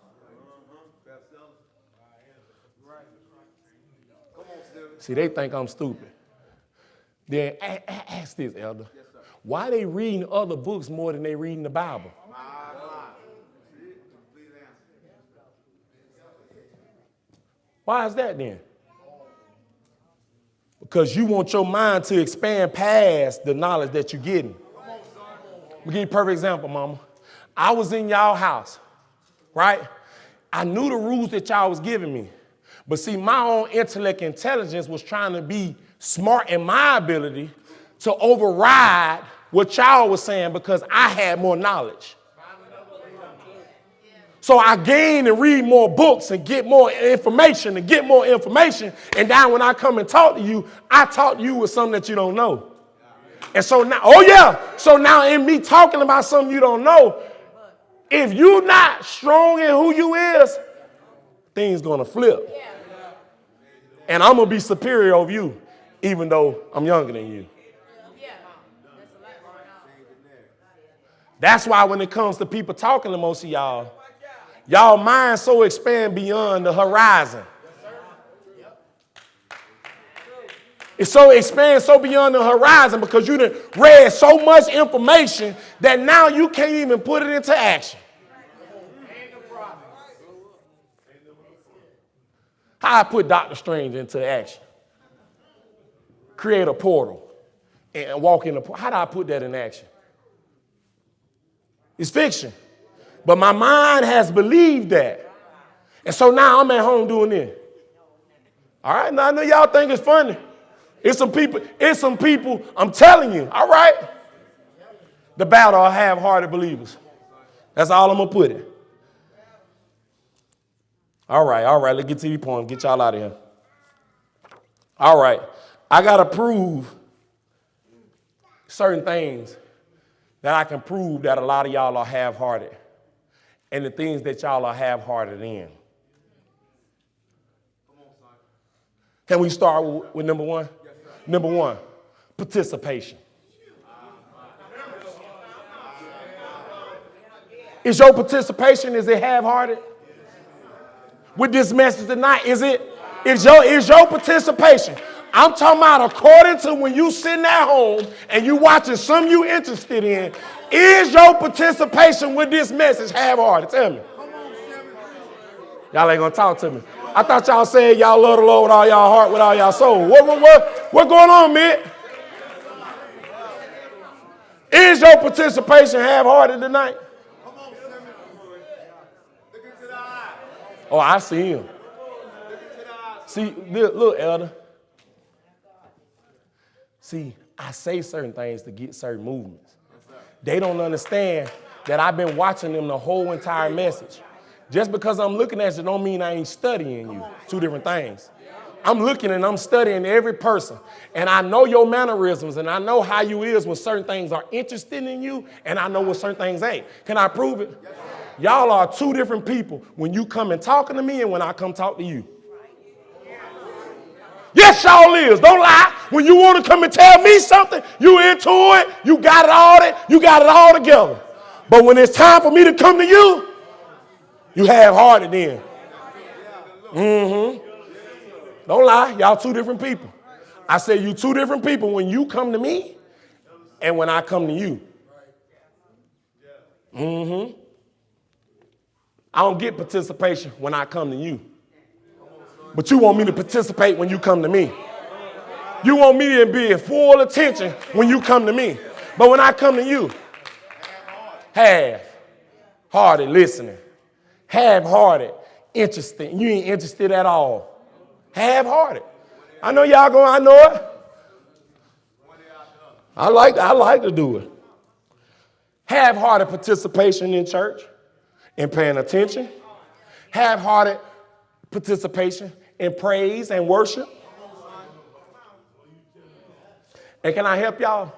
See, they think I'm stupid. Then ask this, elder. Why they reading other books more than they reading the Bible? Why is that then? Because you want your mind to expand past the knowledge that you're getting. I'll give you a perfect example, mama. I was in y'all house, right? I knew the rules that y'all was giving me. But see, my own intellect and intelligence was trying to be smart in my ability to override what y'all was saying because I had more knowledge. So I gain and read more books and get more information and get more information. And now when I come and talk to you, I talk to you with something that you don't know. And so now, so now in me talking about something you don't know, if you're not strong in who you is, things gonna flip. And I'm gonna be superior over you, even though I'm younger than you. That's why when it comes to people talking to most of y'all mind so expand beyond the horizon. It's so expands so beyond the horizon because you done read so much information that now you can't even put it into action. How I put Dr. Strange into action? Create a portal and walk in the portal. How do I put that in action? It's fiction. But my mind has believed that. And so now I'm at home doing this. All right, now I know y'all think it's funny. It's some people, I'm telling you, all right? The battle of half-hearted believers. That's all I'm going to put it. All right, let's get to the point. Get y'all out of here. All right, I got to prove certain things that I can prove that a lot of y'all are half-hearted and the things that y'all are half-hearted in. Can we start with number one? Yes, number one, participation. Is your participation, is it half-hearted? With this message tonight, is your participation? I'm talking about according to when you sitting at home and you watching something you interested in, is your participation with this message half-hearted? Tell me. Y'all ain't gonna talk to me. I thought y'all said y'all love the Lord with all y'all heart, with all y'all soul. What going on, man? Is your participation half-hearted tonight? Come on, Simmons. Look into the eye. Oh, I see him. Look into the eye. See, look, elder. See, I say certain things to get certain movements. They don't understand that I've been watching them the whole entire message. Just because I'm looking at you don't mean I ain't studying you. Two different things. I'm looking and I'm studying every person. And I know your mannerisms and I know how you is when certain things are interested in you and I know when certain things ain't. Can I prove it? Y'all are two different people when you come and talking to me and when I come talk to you. Yes, y'all is. Don't lie. When you want to come and tell me something, you into it. You got it all together. But when it's time for me to come to you, you half-hearted then. Don't lie. Y'all two different people. I say you two different people when you come to me and when I come to you. I don't get participation when I come to you. But you want me to participate when you come to me. You want me to be in full attention when you come to me. But when I come to you, half-hearted listening. Half-hearted interested. You ain't interested at all. Half-hearted. I know y'all going, I know it. I like to do it. Half-hearted participation in church and paying attention. Half-hearted participation in praise and worship. And can I help y'all?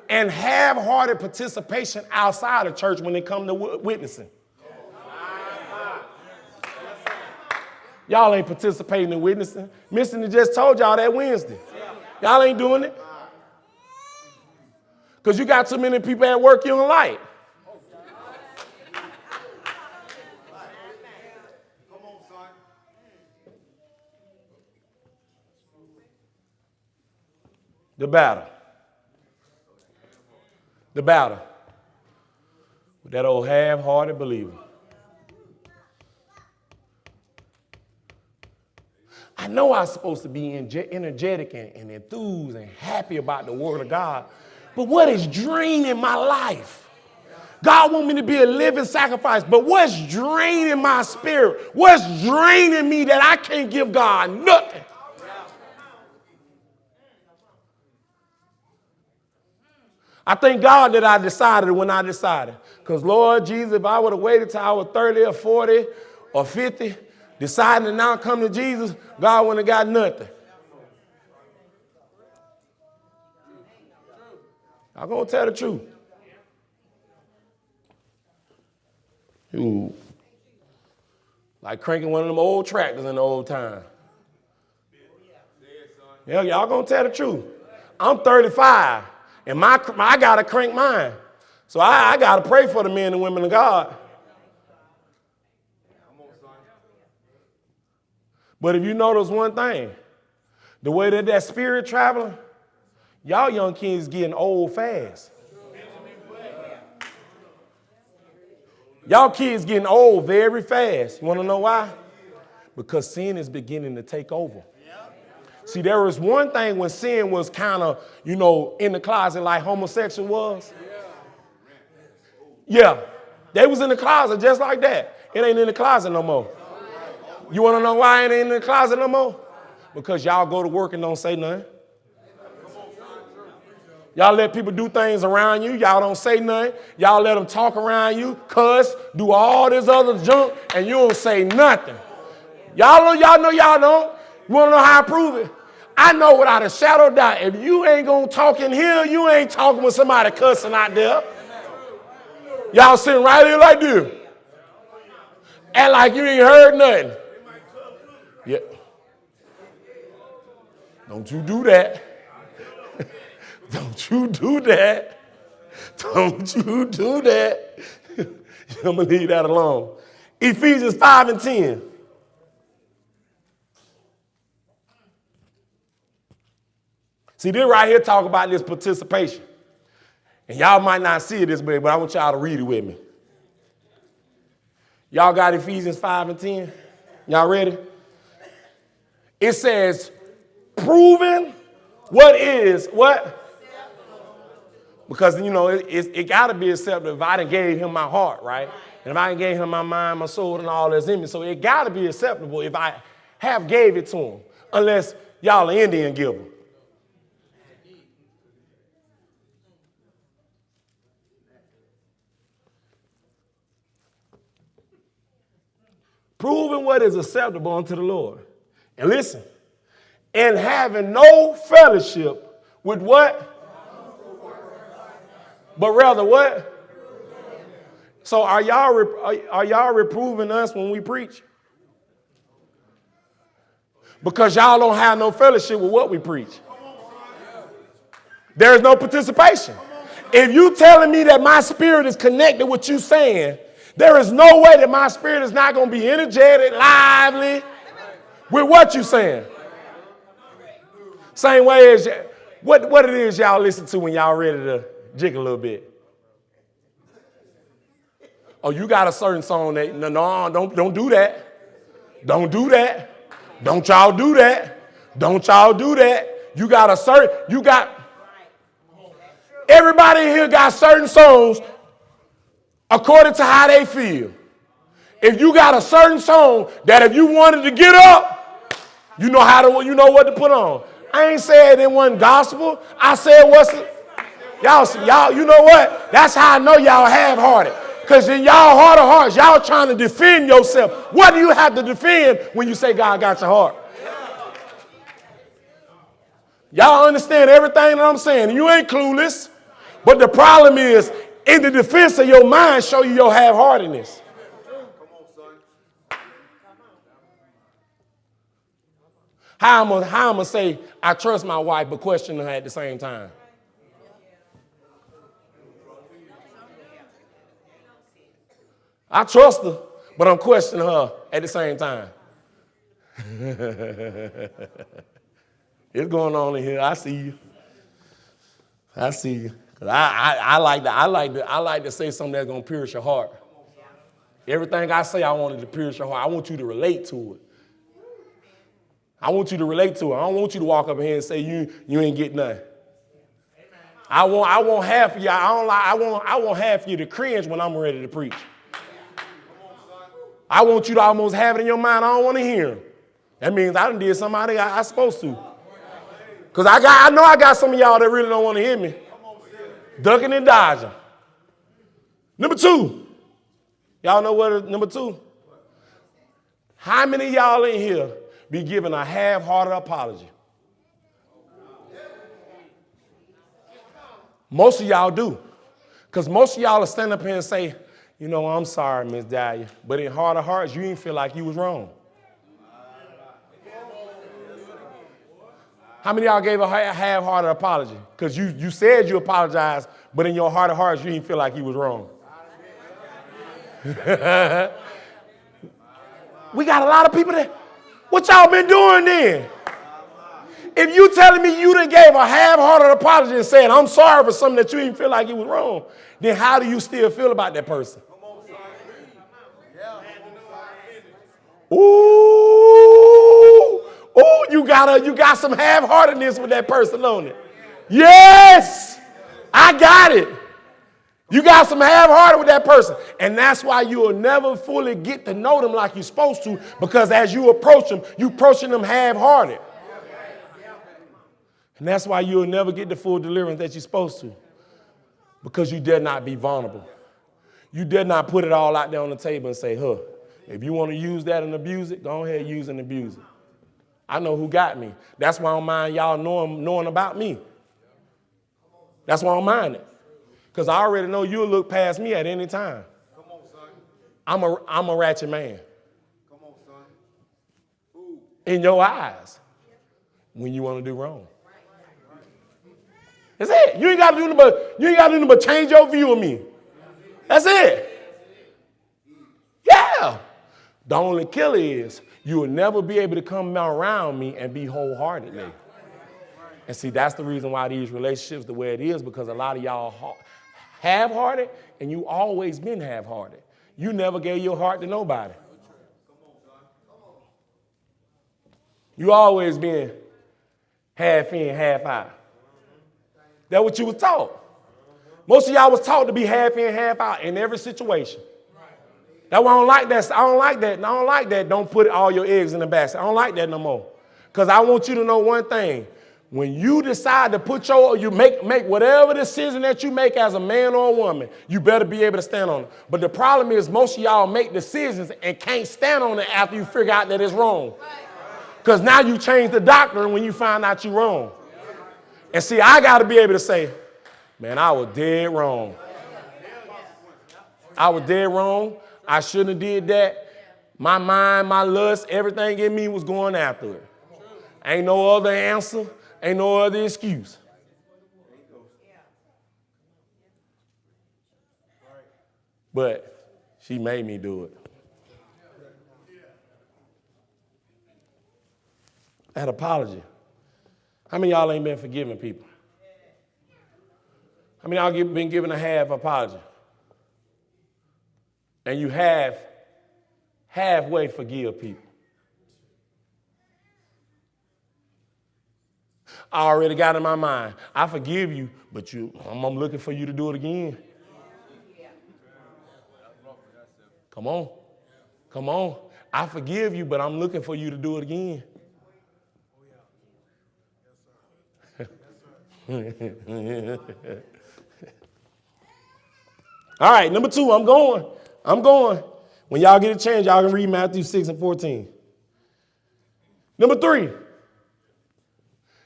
And half-hearted participation outside of church when it comes to witnessing. Y'all ain't participating in witnessing. Missing just told y'all that Wednesday. Y'all ain't doing it. Because you got too many people at work you don't like. Come on, son. The battle. The battle. With that old half-hearted believer. I know I'm supposed to be energetic and enthused and happy about the word of God, but what is draining my life? God wants me to be a living sacrifice, but what's draining my spirit? What's draining me that I can't give God nothing? I thank God that I decided when I decided. Because, Lord Jesus, if I would have waited till I was 30 or 40 or 50, deciding to now come to Jesus, God wouldn't have got nothing. I'm going to tell the truth. Ooh. Like cranking one of them old tractors in the old time. Yeah, y'all going to tell the truth. I'm 35, and I got to crank mine. So I got to pray for the men and women of God. But if you notice one thing, the way that spirit traveling, y'all young kids getting old fast. Y'all kids getting old very fast. You want to know why? Because sin is beginning to take over. See, there was one thing when sin was kind of, in the closet like homosexual was. Yeah, they was in the closet just like that. It ain't in the closet no more. You want to know why it ain't in the closet no more? Because y'all go to work and don't say nothing. Y'all let people do things around you. Y'all don't say nothing. Y'all let them talk around you, cuss, do all this other junk, and you don't say nothing. Y'all know y'all don't. You want to know how I prove it? I know without a shadow of doubt, if you ain't going to talk in here, you ain't talking with somebody cussing out there. Y'all sitting right here like this. And like you ain't heard nothing. Yeah. Don't you do that. Don't you do that. Don't you do that. I'm going to leave that alone. Ephesians 5 and 10. See, this right here talk about this participation. And y'all might not see it this way, but I want y'all to read it with me. Y'all got Ephesians 5 and 10? Y'all ready? It says, proving what is what? Because, it got to be acceptable if I done gave him my heart, right? And if I done gave him my mind, my soul, and all that's in me. So it got to be acceptable if I have gave it to him. Unless y'all are Indian giver. Proving what is acceptable unto the Lord. And listen, and having no fellowship with what? But rather what? So are y'all reproving us when we preach? Because y'all don't have no fellowship with what we preach. There's no participation. If you telling me that my spirit is connected with you saying, there is no way that my spirit is not going to be energetic, lively with what you saying. Same way as what it is y'all listen to when y'all ready to jig a little bit. Oh, you got a certain song that, no, don't do that. Don't do that. Don't y'all do that. Don't y'all do that. Everybody here got certain songs according to how they feel. If you got a certain song that if you wanted to get up, you know what to put on. I ain't said it wasn't gospel. I said y'all, you know what? That's how I know y'all half-hearted. Because in y'all heart of hearts, y'all trying to defend yourself. What do you have to defend when you say God got your heart? Y'all understand everything that I'm saying. You ain't clueless. But the problem is, in the defense of your mind, show you your half-heartedness. How I'm gonna say I trust my wife, but question her at the same time? I trust her, but I'm questioning her at the same time. It's going on in here. I see you. Cause I like to say something that's gonna pierce your heart. Everything I say, I want it to pierce your heart. I want you to relate to it. I want you to relate to it. I don't want you to walk up here and say you ain't get nothing. I want half of you. I want half of you to cringe when I'm ready to preach. I want you to almost have it in your mind. I don't want to hear him. That means I done did something I supposed to. Because I know I got some of y'all that really don't want to hear me. Ducking and dodging. Number 2. Y'all know what is number 2? How many of y'all in here be giving a half-hearted apology? Most of y'all do. Because most of y'all will stand up here and say, I'm sorry, Miss Dahlia. But in heart of hearts, you didn't feel like you was wrong. How many of y'all gave a half-hearted apology? Because you said you apologized, but in your heart of hearts, you didn't feel like you was wrong. We got a lot of people that, what y'all been doing then? If you telling me you done gave a half-hearted apology and saying, I'm sorry for something that you didn't feel like you was wrong, then how do you still feel about that person? Ooh, you got some half-heartedness with that person on it. Yes, I got it. You got some half-hearted with that person. And that's why you will never fully get to know them like you're supposed to, because as you approach them, you're approaching them half-hearted. And that's why you'll never get the full deliverance that you're supposed to, because you dare not be vulnerable. You dare not put it all out there on the table and say, if you want to use that and abuse it, go ahead, use and abuse it. I know who got me. That's why I don't mind y'all knowing about me. That's why I don't mind it. Because I already know you'll look past me at any time. Come on, son. I'm a ratchet man. Come on, son. Ooh. In your eyes, when you want to do wrong. That's it. You ain't got to do nothing but change your view of me. That's it. Yeah. The only killer is you will never be able to come around me and be wholeheartedly. And see, that's the reason why these relationships the way it is, because a lot of y'all half-hearted, and you always been half-hearted. You never gave your heart to nobody. You always been half in, half out. That's what you was taught. Most of y'all was taught to be half in, half out in every situation. That's why I don't like that. I don't like that. I don't like that. Don't put all your eggs in the basket. I don't like that no more. Because I want you to know one thing. When you decide to put you make whatever decision that you make as a man or a woman, you better be able to stand on it. But the problem is most of y'all make decisions and can't stand on it after you figure out that it's wrong. Because now you change the doctrine when you find out you're wrong. And see, I got to be able to say, man, I was dead wrong. I was dead wrong. I shouldn't have did that. My mind, my lust, everything in me was going after it. Ain't no other answer. Ain't no other excuse. But she made me do it. That apology. How many of y'all ain't been forgiving people? How many of y'all been given a half apology? And you halfway forgive people. I already got in my mind, I forgive you, but I'm looking for you to do it again. Come on. Come on. I forgive you, but I'm looking for you to do it again. All right, number 2, I'm going. When y'all get a chance, y'all can read Matthew 6 and 14. Number 3.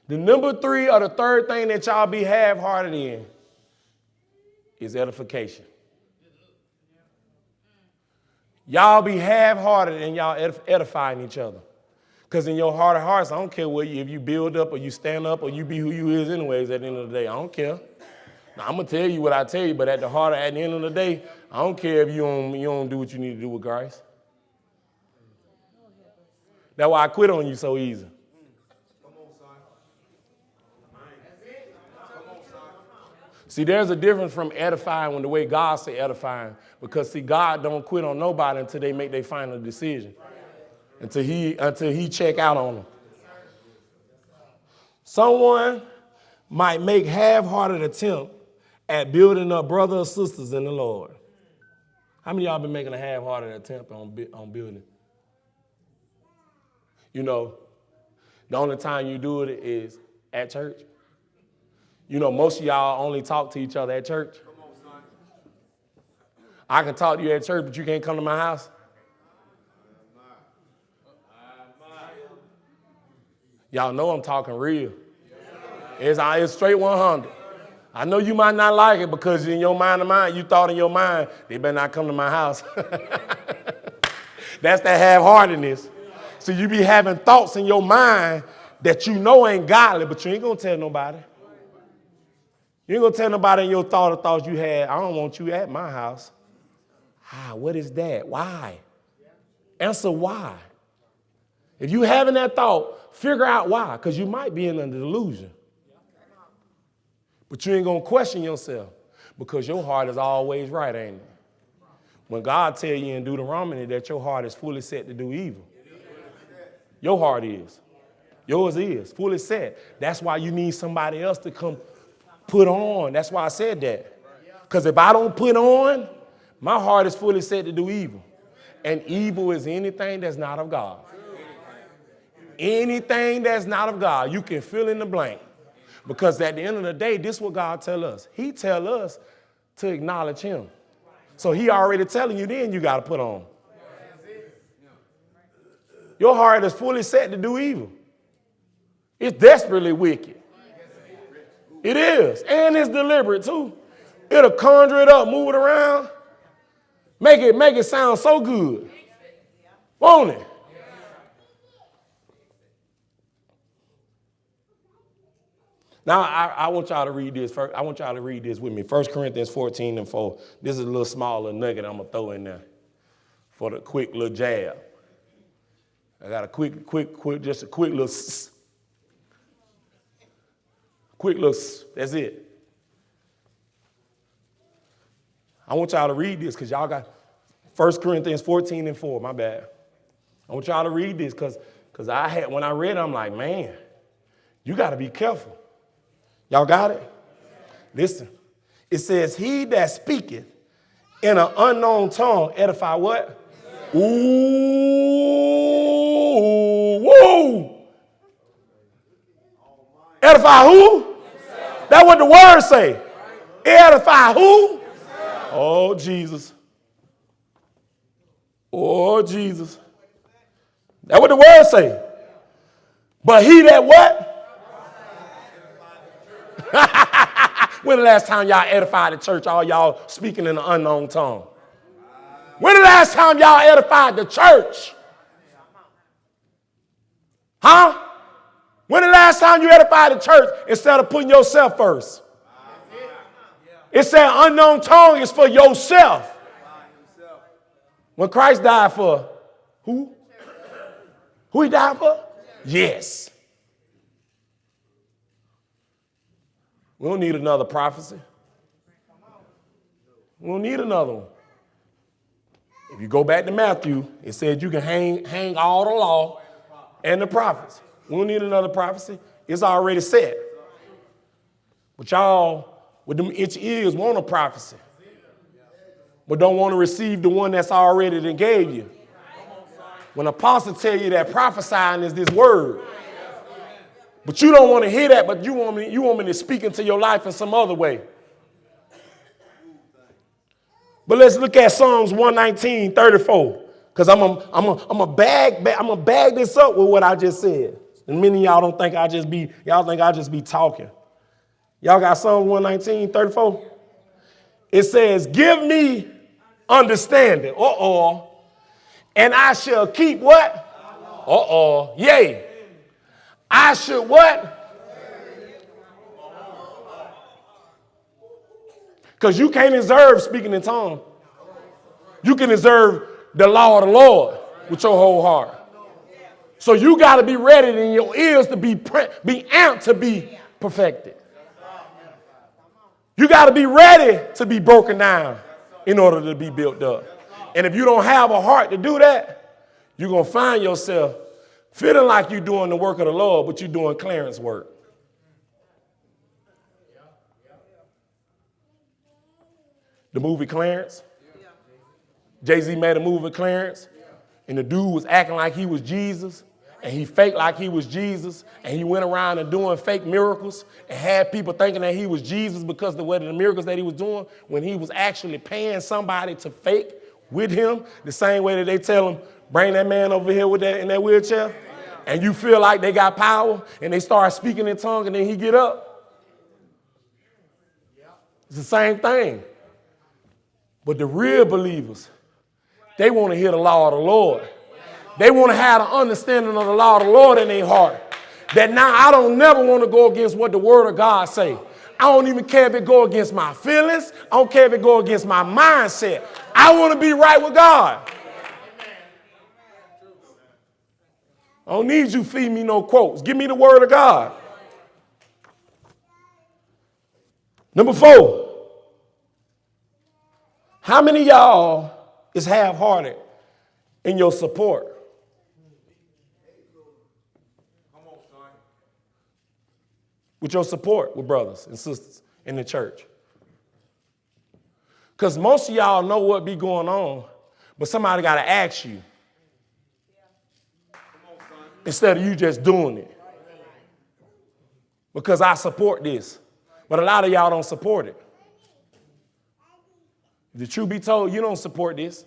The number 3 or the third thing that y'all be half-hearted in is edification. Y'all be half-hearted and y'all edifying each other. Because in your heart of hearts, I don't care if you build up or you stand up or you be who you is anyways at the end of the day. I don't care. Now, I'm going to tell you what I tell you, but at the end of the day, I don't care if you don't do what you need to do with Christ. That's why I quit on you so easy. See, there's a difference from edifying when the way God say edifying. Because, see, God don't quit on nobody until they make their final decision. Until he check out on them. Someone might make half-hearted attempt at building up brothers or sisters in the Lord. How many of y'all been making a half-hearted attempt on building? You know, the only time you do it is at church. You know, most of y'all only talk to each other at church. I can talk to you at church, but you can't come to my house. Y'all know I'm talking real. It's straight 100. I know you might not like it because in your mind of mine, you thought in your mind, they better not come to my house. That's that half-heartedness. So you be having thoughts in your mind that you know ain't godly, but you ain't going to tell nobody. You ain't going to tell nobody in your thoughts you had, I don't want you at my house. What is that? Why? Answer why. If you having that thought, figure out why, because you might be in a delusion. But you ain't going to question yourself because your heart is always right, ain't it? When God tell you in Deuteronomy that your heart is fully set to do evil, your heart is. Yours is fully set. That's why you need somebody else to come put on. That's why I said that. Because if I don't put on, my heart is fully set to do evil. And evil is anything that's not of God. Anything that's not of God, you can fill in the blank. Because at the end of the day, this is what God tell us. He tell us to acknowledge him. So he already telling you then you got to put on. Your heart is fully set to do evil. It's desperately wicked. It is. And it's deliberate too. It'll conjure it up, move it around. Make it sound so good. Won't it? Now, I want y'all to read this first. I want y'all to read this with me. 1 Corinthians 14 and 4. This is a little smaller nugget I'm going to throw in there for the quick little jab. I got a quick little that's it. I want y'all to read this because y'all got 1 Corinthians 14 and 4. My bad. I want y'all to read this because Because when I read it, I'm like, man, you got to be careful. Y'all got it? Listen. It says, he that speaketh in an unknown tongue edify what? Ooh, woo. Edify who? That's what the word say. Edify who? Oh, Jesus. Oh, Jesus. That's what the word say. But he that what? When the last time y'all edified the church, all y'all speaking in an unknown tongue? When the last time y'all edified the church? Huh? When the last time you edified the church instead of putting yourself first? It said unknown tongue is for yourself. When Christ died for who? Who he died for? Yes. We don't need another prophecy. We don't need another one. If you go back to Matthew, it said you can hang all the law and the prophets. We don't need another prophecy. It's already set. But y'all, with them itchy ears, want a prophecy. But don't want to receive the one that's already that gave you. When apostles tell you that prophesying is this word. But you don't want to hear that, but you want me to speak into your life in some other way. But let's look at Psalms 119:34. Because I'm a bag this up with what I just said. And many of y'all don't think I just be talking. Y'all got Psalms 119:34? It says, give me understanding. And I shall keep what? Yea. I should what? Because you can't deserve speaking in tongues. You can deserve the law of the Lord with your whole heart. So you got to be ready in your ears to be amped to be perfected. You got to be ready to be broken down in order to be built up. And if you don't have a heart to do that, you're going to find yourself feeling like you're doing the work of the Lord, but you're doing clearance work. The movie Clarence. Jay-Z made a movie Clarence, and the dude was acting like he was Jesus, and he faked like he was Jesus, and he went around and doing fake miracles and had people thinking that he was Jesus because of the miracles that he was doing when he was actually paying somebody to fake with him, the same way that they tell him, bring that man over here with that in that wheelchair, and you feel like they got power, and they start speaking in tongues, and then he get up. It's the same thing. But the real believers, they want to hear the law of the Lord. They want to have an understanding of the law of the Lord in their heart. That now I don't never want to go against what the word of God say. I don't even care if it go against my feelings. I don't care if it go against my mindset. I want to be right with God. I don't need you feed me no quotes. Give me the word of God. Number 4. How many of y'all is half-hearted in your support? With your support with brothers and sisters in the church. Because most of y'all know what be going on, but somebody got to ask you. Instead of you just doing it. Because I support this. But a lot of y'all don't support it. The truth be told, you don't support this.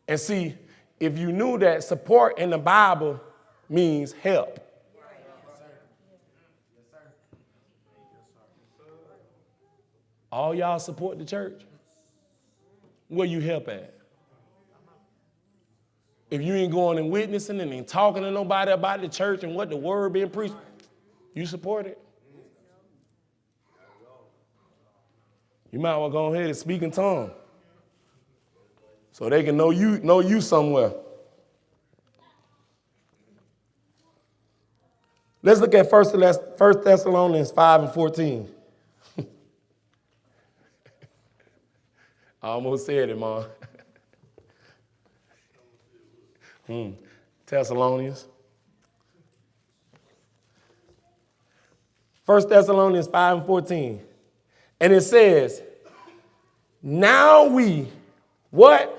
And see, if you knew that support in the Bible means help. All y'all support the church? Where you help at? If you ain't going and witnessing and ain't talking to nobody about the church and what the word being preached, you support it? You might well go ahead and speak in tongues so they can know you somewhere. Let's look at 1 Thessalonians 5:14. I almost said it, Mom. Thessalonians. 1 Thessalonians 5:14. And it says, now we, what?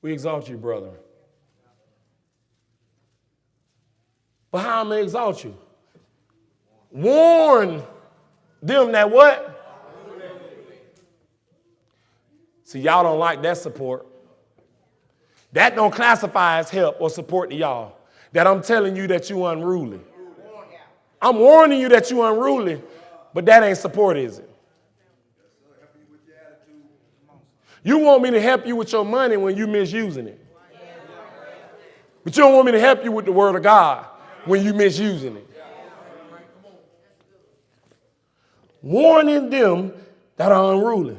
We exalt you, brother. But how am I going to exalt you? Warn them that what? See, y'all don't like that support. That don't classify as help or support to y'all. That I'm telling you that you unruly. I'm warning you that you unruly, but that ain't support, is it? You want me to help you with your money when you misusing it. But you don't want me to help you with the word of God when you misusing it. Warning them that are unruly.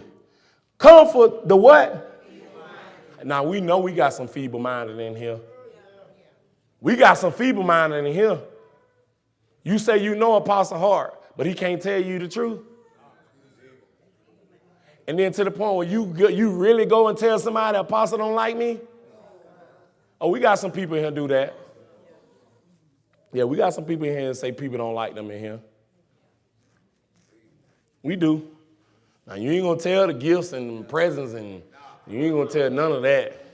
Comfort the what? Now we know we got some feeble-minded in here. We got some feeble-minded in here. You say you know Apostle Hart, but he can't tell you the truth. And then to the point where you really go and tell somebody the apostle don't like me? Oh, we got some people in here do that. Yeah, we got some people in here that say people don't like them in here. We do. Now, you ain't going to tell the gifts and presents, and you ain't going to tell none of that.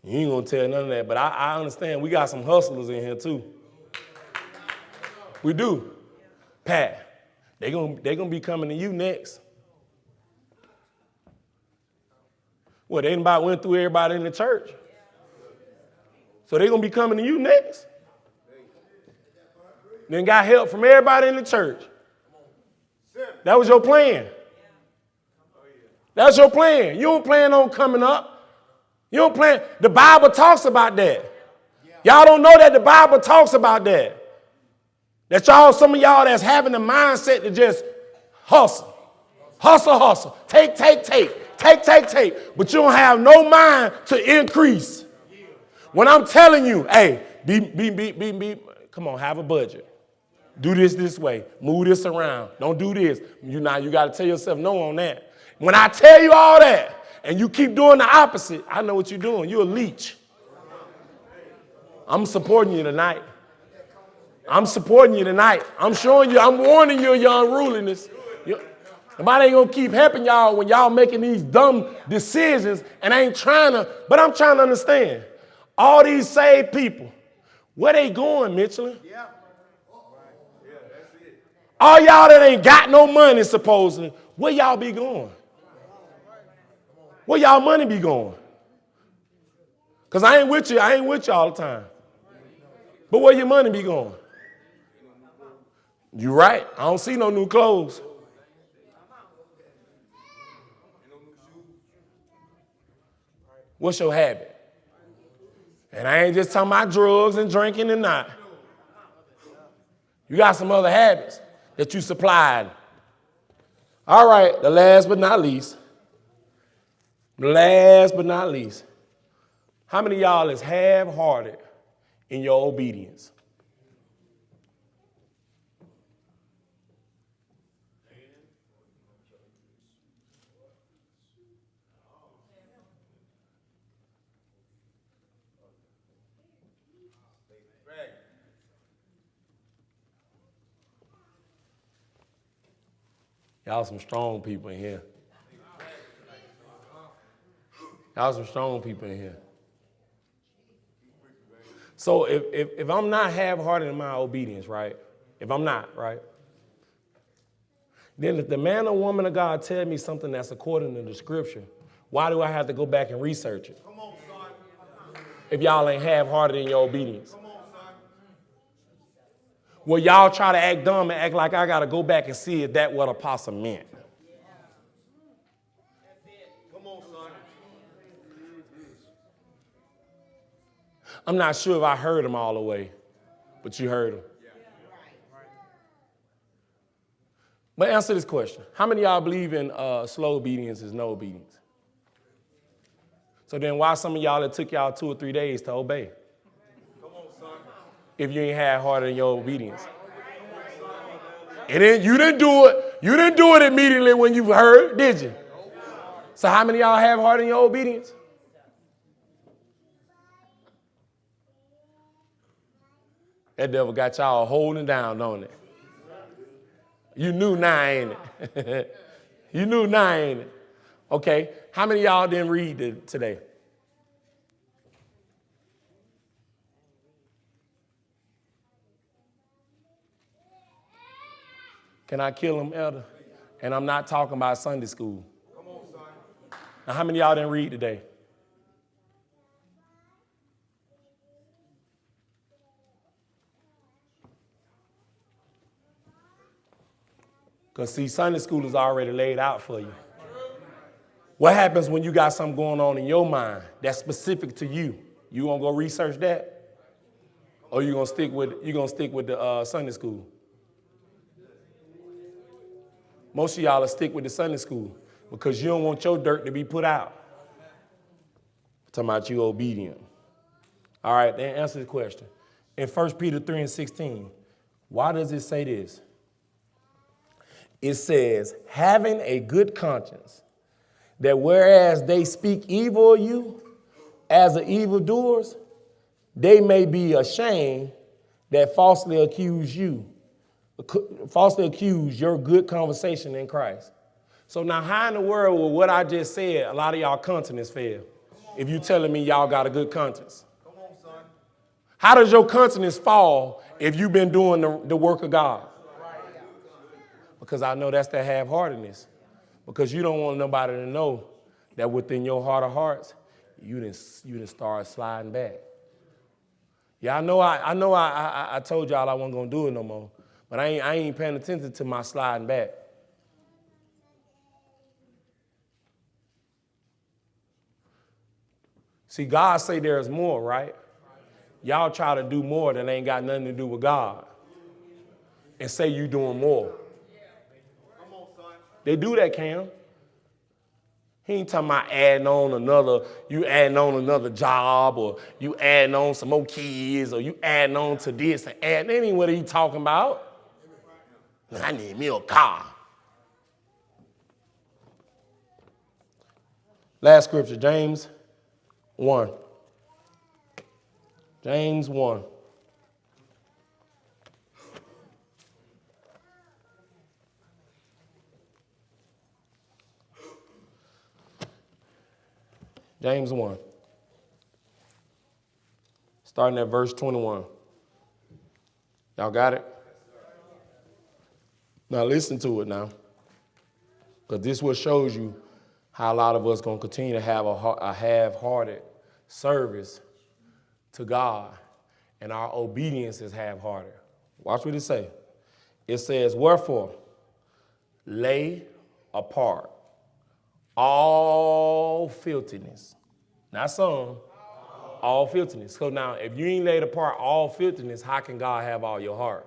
You ain't going to tell none of that. But I understand we got some hustlers in here, too. We do. Pat, they gonna be coming to you next. Well, they about went through everybody in the church. So they're going to be coming to you next. Then got help from everybody in the church. That was your plan. That's your plan. You don't plan on coming up. You don't plan. The Bible talks about that. Y'all don't know that the Bible talks about that. That y'all, some of y'all that's having the mindset to just hustle. Hustle, hustle. Take. But you don't have no mind to increase. When I'm telling you, hey, come on, have a budget. Do this way. Move this around. Don't do this. You got to tell yourself no on that. When I tell you all that and you keep doing the opposite, I know what you're doing. You're a leech. I'm supporting you tonight. I'm supporting you tonight. I'm showing you, I'm warning you of your unruliness. Nobody ain't going to keep helping y'all when y'all making these dumb decisions and ain't trying to, but I'm trying to understand. All these saved people, where they going, Mitchell? Yeah. All y'all that ain't got no money, supposedly, where y'all be going? Where y'all money be going? Because I ain't with you all the time. But where your money be going? You right. I don't see no new clothes. What's your habit? And I ain't just talking about drugs and drinking and not. You got some other habits that you supplied. All right, the last but not least. How many of y'all is half-hearted in your obedience? Y'all some strong people in here. So if I'm not half-hearted in my obedience, right? If I'm not, right? Then if the man or woman of God tell me something that's according to the scripture, why do I have to go back and research it? Come on, son. If y'all ain't half-hearted in your obedience. Come on, son. Well, y'all try to act dumb and act like I got to go back and see if that what apostle meant. Come on, son. I'm not sure if I heard him all the way, but you heard him. But answer this question. How many of y'all believe in slow obedience is no obedience? So then why some of y'all it took y'all 2 or 3 days to obey? Come on, son. If you ain't half-hearted in your obedience. And then you didn't do it. You didn't do it immediately when you heard, did you? So how many of y'all have heart in your obedience? That devil got y'all holding down, don't it? You knew now, ain't it? You knew now, ain't it? Okay, how many of y'all didn't read today? Can I kill him, elder? And I'm not talking about Sunday school. Come on, son. Now, how many of y'all didn't read today? Because, see, Sunday school is already laid out for you. What happens when you got something going on in your mind that's specific to you? You gonna go research that? Or you gonna stick with the Sunday school? Most of y'all will stick with the Sunday school because you don't want your dirt to be put out. I'm talking about you obedient. All right, then answer the question. In 1 Peter 3:16, why does it say this? It says, having a good conscience, that whereas they speak evil of you as of evildoers, they may be ashamed that falsely accuse your good conversation in Christ. So now how in the world with what I just said, a lot of y'all conscience fail? If you telling me y'all got a good conscience. Come on, son. How does your conscience fall if you've been doing the work of God? Because I know that's that half-heartedness. Because you don't want nobody to know that within your heart of hearts, you didn't start sliding back. Yeah, I know I told y'all I wasn't gonna do it no more, but I ain't paying attention to my sliding back. See, God say there's more, right? Y'all try to do more that ain't got nothing to do with God, and say you doing more. Come on, son. They do that, Cam. He ain't talking about adding on another job, or you adding on some more kids, or you adding on to this and adding. That ain't what he talking about. I need me a car. Last scripture, James 1. James 1. James 1. Starting at verse 21. Y'all got it? Now listen to it now. Because this what shows you how a lot of us going to continue to have a half-hearted service to God. And our obedience is half-hearted. Watch what it say. It says, wherefore, lay apart all filthiness. Not some, all filthiness. So now, if you ain't laid apart all filthiness, how can God have all your heart?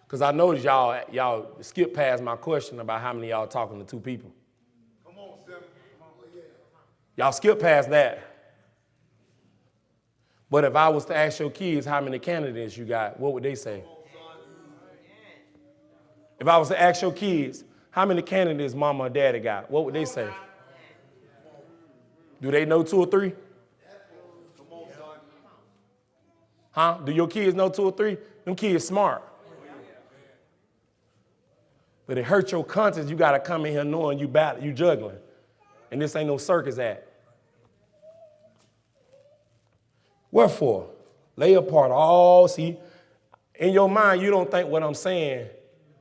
Because I noticed y'all skip past my question about how many of y'all talking to two people. Come on, Simmons. Y'all skip past that. But if I was to ask your kids how many candidates you got, what would they say? If I was to ask your kids how many candidates mama or daddy got, what would they say? Do they know 2 or 3? Come on, son. Huh? Do your kids know 2 or 3? Them kids smart. But it hurts your conscience. You got to come in here knowing you juggling. And this ain't no circus act. Wherefore, lay apart all, see, in your mind, you don't think what I'm saying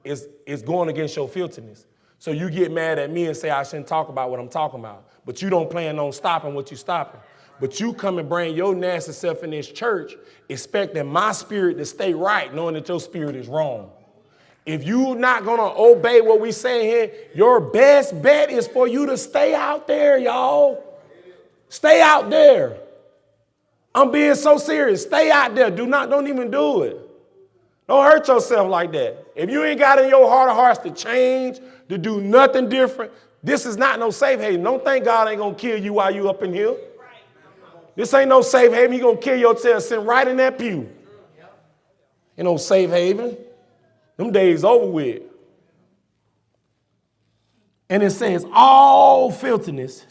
is going against your filthiness. So you get mad at me and say I shouldn't talk about what I'm talking about. But you don't plan on stopping what you're stopping. But you come and bring your nasty self in this church, expecting my spirit to stay right, knowing that your spirit is wrong. If you're not going to obey what we say here, your best bet is for you to stay out there, y'all. Stay out there. I'm being so serious. Stay out there. Don't even do it. Don't hurt yourself like that. If you ain't got in your heart of hearts to change, to do nothing different, this is not no safe haven. Don't think God ain't going to kill you while you up in here. This ain't no safe haven. He going to kill your tail sitting right in that pew. Ain't no safe haven. Them days over with. And it says all filthiness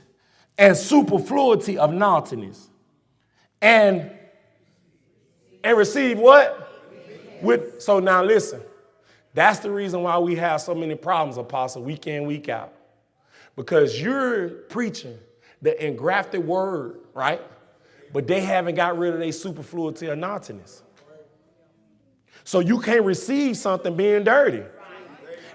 and superfluity of naughtiness. And receive what? So now listen. That's the reason why we have so many problems, Apostle, week in, week out. Because you're preaching the engrafted word, right? But they haven't got rid of their superfluity of naughtiness. So you can't receive something being dirty.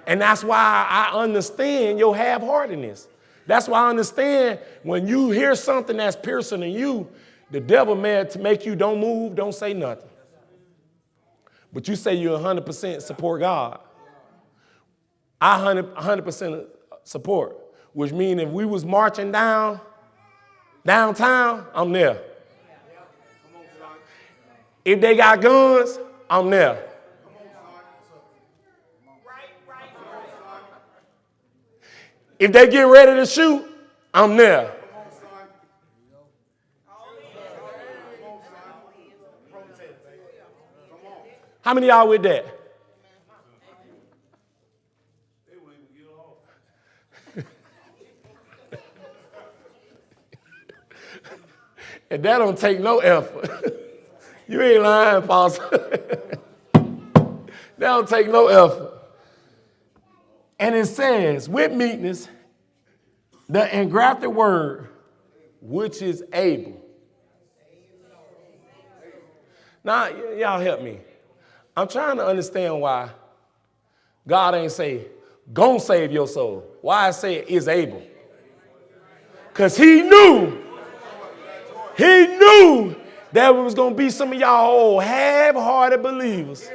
And that's why I understand your half-heartedness. That's why I understand when you hear something that's piercing in you, the devil mad to make you don't move, don't say nothing. But you say you 100% support God. I 100% support, which means if we was marching downtown, I'm there. If they got guns, I'm there. If they get ready to shoot, I'm there. How many of y'all with that? And that don't take no effort. You ain't lying, Apostle. That don't take no effort. And it says, with meekness, the engrafted word, which is able. Now, y'all help me. I'm trying to understand why God ain't say, gonna save your soul. Why I say it is able. Because he knew there was going to be some of y'all old half-hearted believers.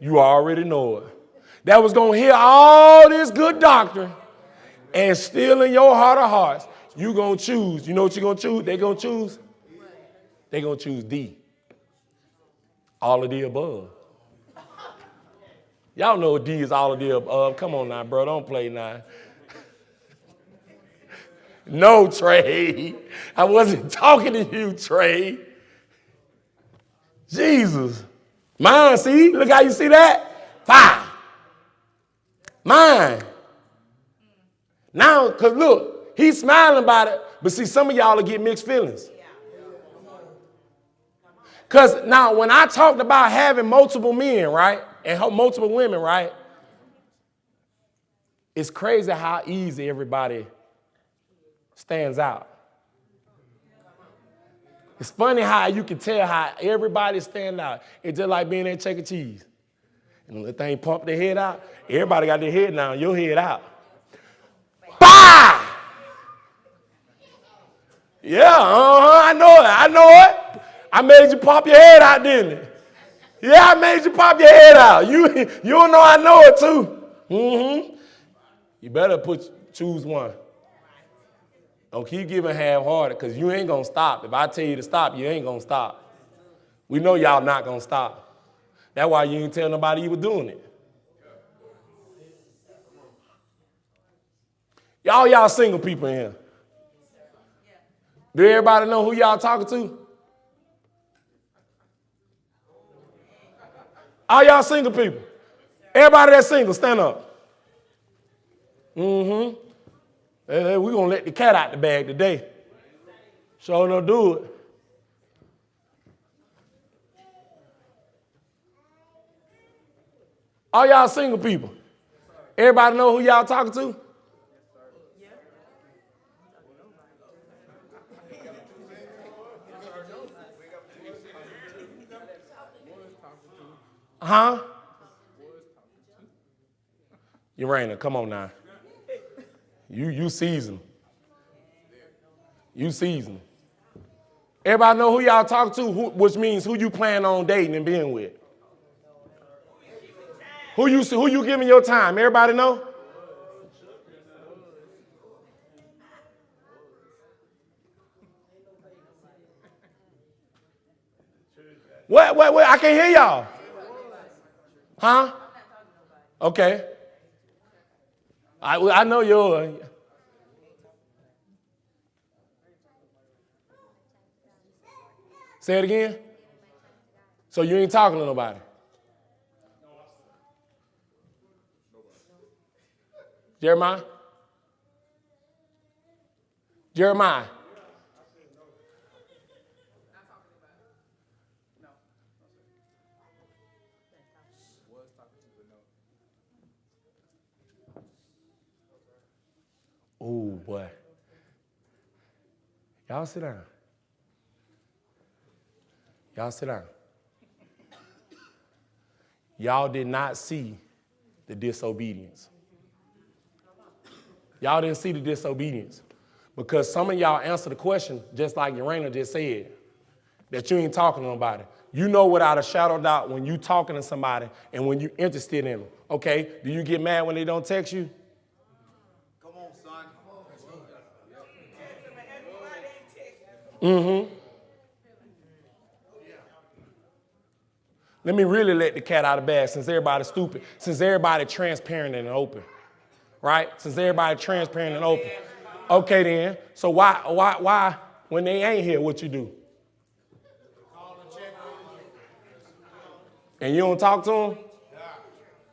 You already know it. That was going to hear all this good doctrine and still in your heart of hearts, you going to choose. You know what you're going to choose? They're going to choose? They're going to choose D. All of the above. Y'all know D is all of the above. Come on now, bro. Don't play now. No, Trey. I wasn't talking to you, Trey. Jesus. Mine, see? Look how you see that? 5. Mine. Now, because look, he's smiling about it, but see, some of y'all will get mixed feelings. Because now, when I talked about having multiple men, right, and multiple women, right, it's crazy how easy everybody stands out. It's funny how you can tell how everybody stand out. It's just like being at Chuck E. Cheese. And when the thing pump their head out, everybody got their head down, your head out. Bah! Yeah, I know it. I made you pop your head out, didn't it? Yeah, I made you pop your head out. You don't know I know it too. Mm-hmm. You better choose one. Don't keep giving half-hearted because you ain't going to stop. If I tell you to stop, you ain't going to stop. We know y'all not going to stop. That's why you didn't tell nobody you were doing it. Y'all single people in here. Do everybody know who y'all talking to? All y'all single people. Everybody that's single, stand up. Mm-hmm. We're going to let the cat out the bag today. Sure no do it. All y'all single people. Everybody know who y'all talking to? Huh? Urana, come on now. You seasoned. You seasoned. Everybody know who y'all talking to, which means who you plan on dating and being with. Who you giving your time? Everybody know? What? I can't hear y'all. Huh? Okay. I know yours. Say it again. So you ain't talking to nobody. Jeremiah? Jeremiah? Oh, boy. Y'all sit down. Y'all sit down. Y'all did not see the disobedience. Y'all didn't see the disobedience. Because some of y'all answer the question, just like Urana just said, that you ain't talking to nobody. You know without a shadow of doubt when you talking to somebody and when you're interested in them. Okay, do you get mad when they don't text you? Come on, son. Mm-hmm. Let me really let the cat out of the bag since everybody's stupid, since everybody transparent and open, right? Since everybody transparent and open. Okay then, so why when they ain't here, what you do? And you don't talk to them?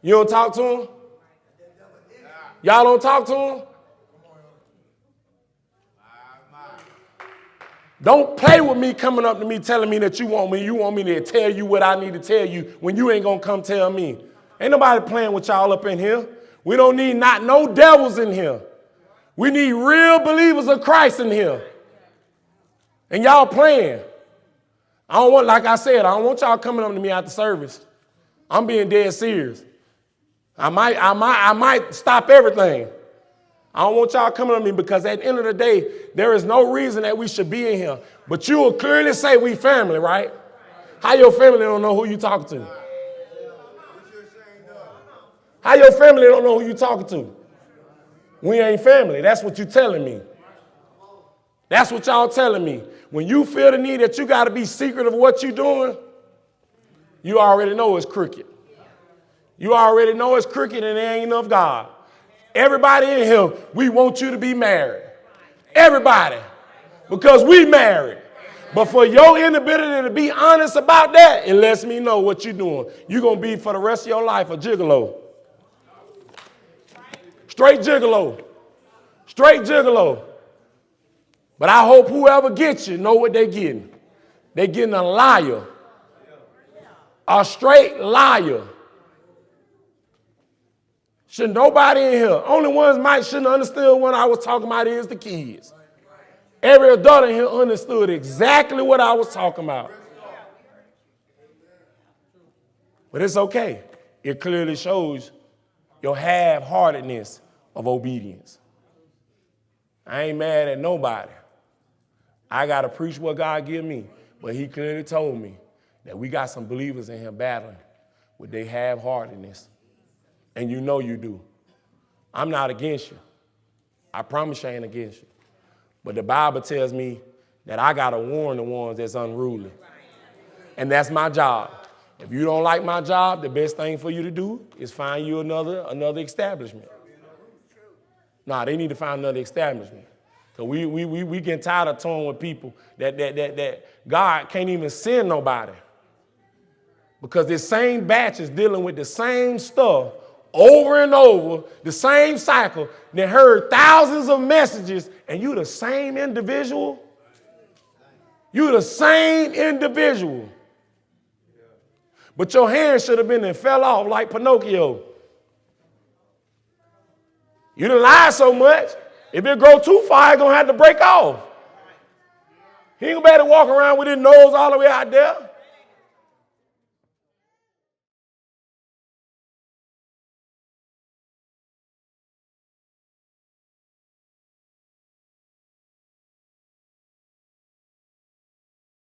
You don't talk to them? Y'all don't talk to them? Don't play with me coming up to me telling me that you want me to tell you what I need to tell you when you ain't gonna come tell me. Ain't nobody playing with y'all up in here. We don't need not no devils in here. We need real believers of Christ in here. And y'all playing. I don't want, like I said, I don't want y'all coming up to me after service. I'm being dead serious. I might stop everything. I don't want y'all coming to me because at the end of the day, there is no reason that we should be in here. But you will clearly say we family, right? How your family don't know who you talking to? How your family don't know who you talking to? We ain't family. That's what you telling me. That's what y'all telling me. When you feel the need that you got to be secret of what you doing, you already know it's crooked. You already know it's crooked and it ain't of God. Everybody in here, we want you to be married. Everybody. Because we married. But for your inability to be honest about that, it lets me know what you're doing. You're going to be for the rest of your life a gigolo. Straight gigolo. Straight gigolo. But I hope whoever gets you know what they're getting. They're getting a liar. A straight liar. Should nobody in here, only ones shouldn't have understood what I was talking about is the kids. Every adult in here understood exactly what I was talking about. But it's okay. It clearly shows your half-heartedness of obedience. I ain't mad at nobody. I got to preach what God give me. But he clearly told me that we got some believers in here battling with their half-heartedness. And you know you do. I'm not against you. I promise I ain't against you. But the Bible tells me that I got to warn the ones that's unruly. And that's my job. If you don't like my job, the best thing for you to do is find you another establishment. Nah, they need to find another establishment. So we getting tired of toying with people that God can't even send nobody. Because this same batch is dealing with the same stuff over and over, the same cycle, they heard thousands of messages, and you the same individual? You the same individual. But your hand should have been and fell off like Pinocchio. You done lied so much, if it grow too far, it's going to have to break off. He ain't going to be able to walk around with his nose all the way out there.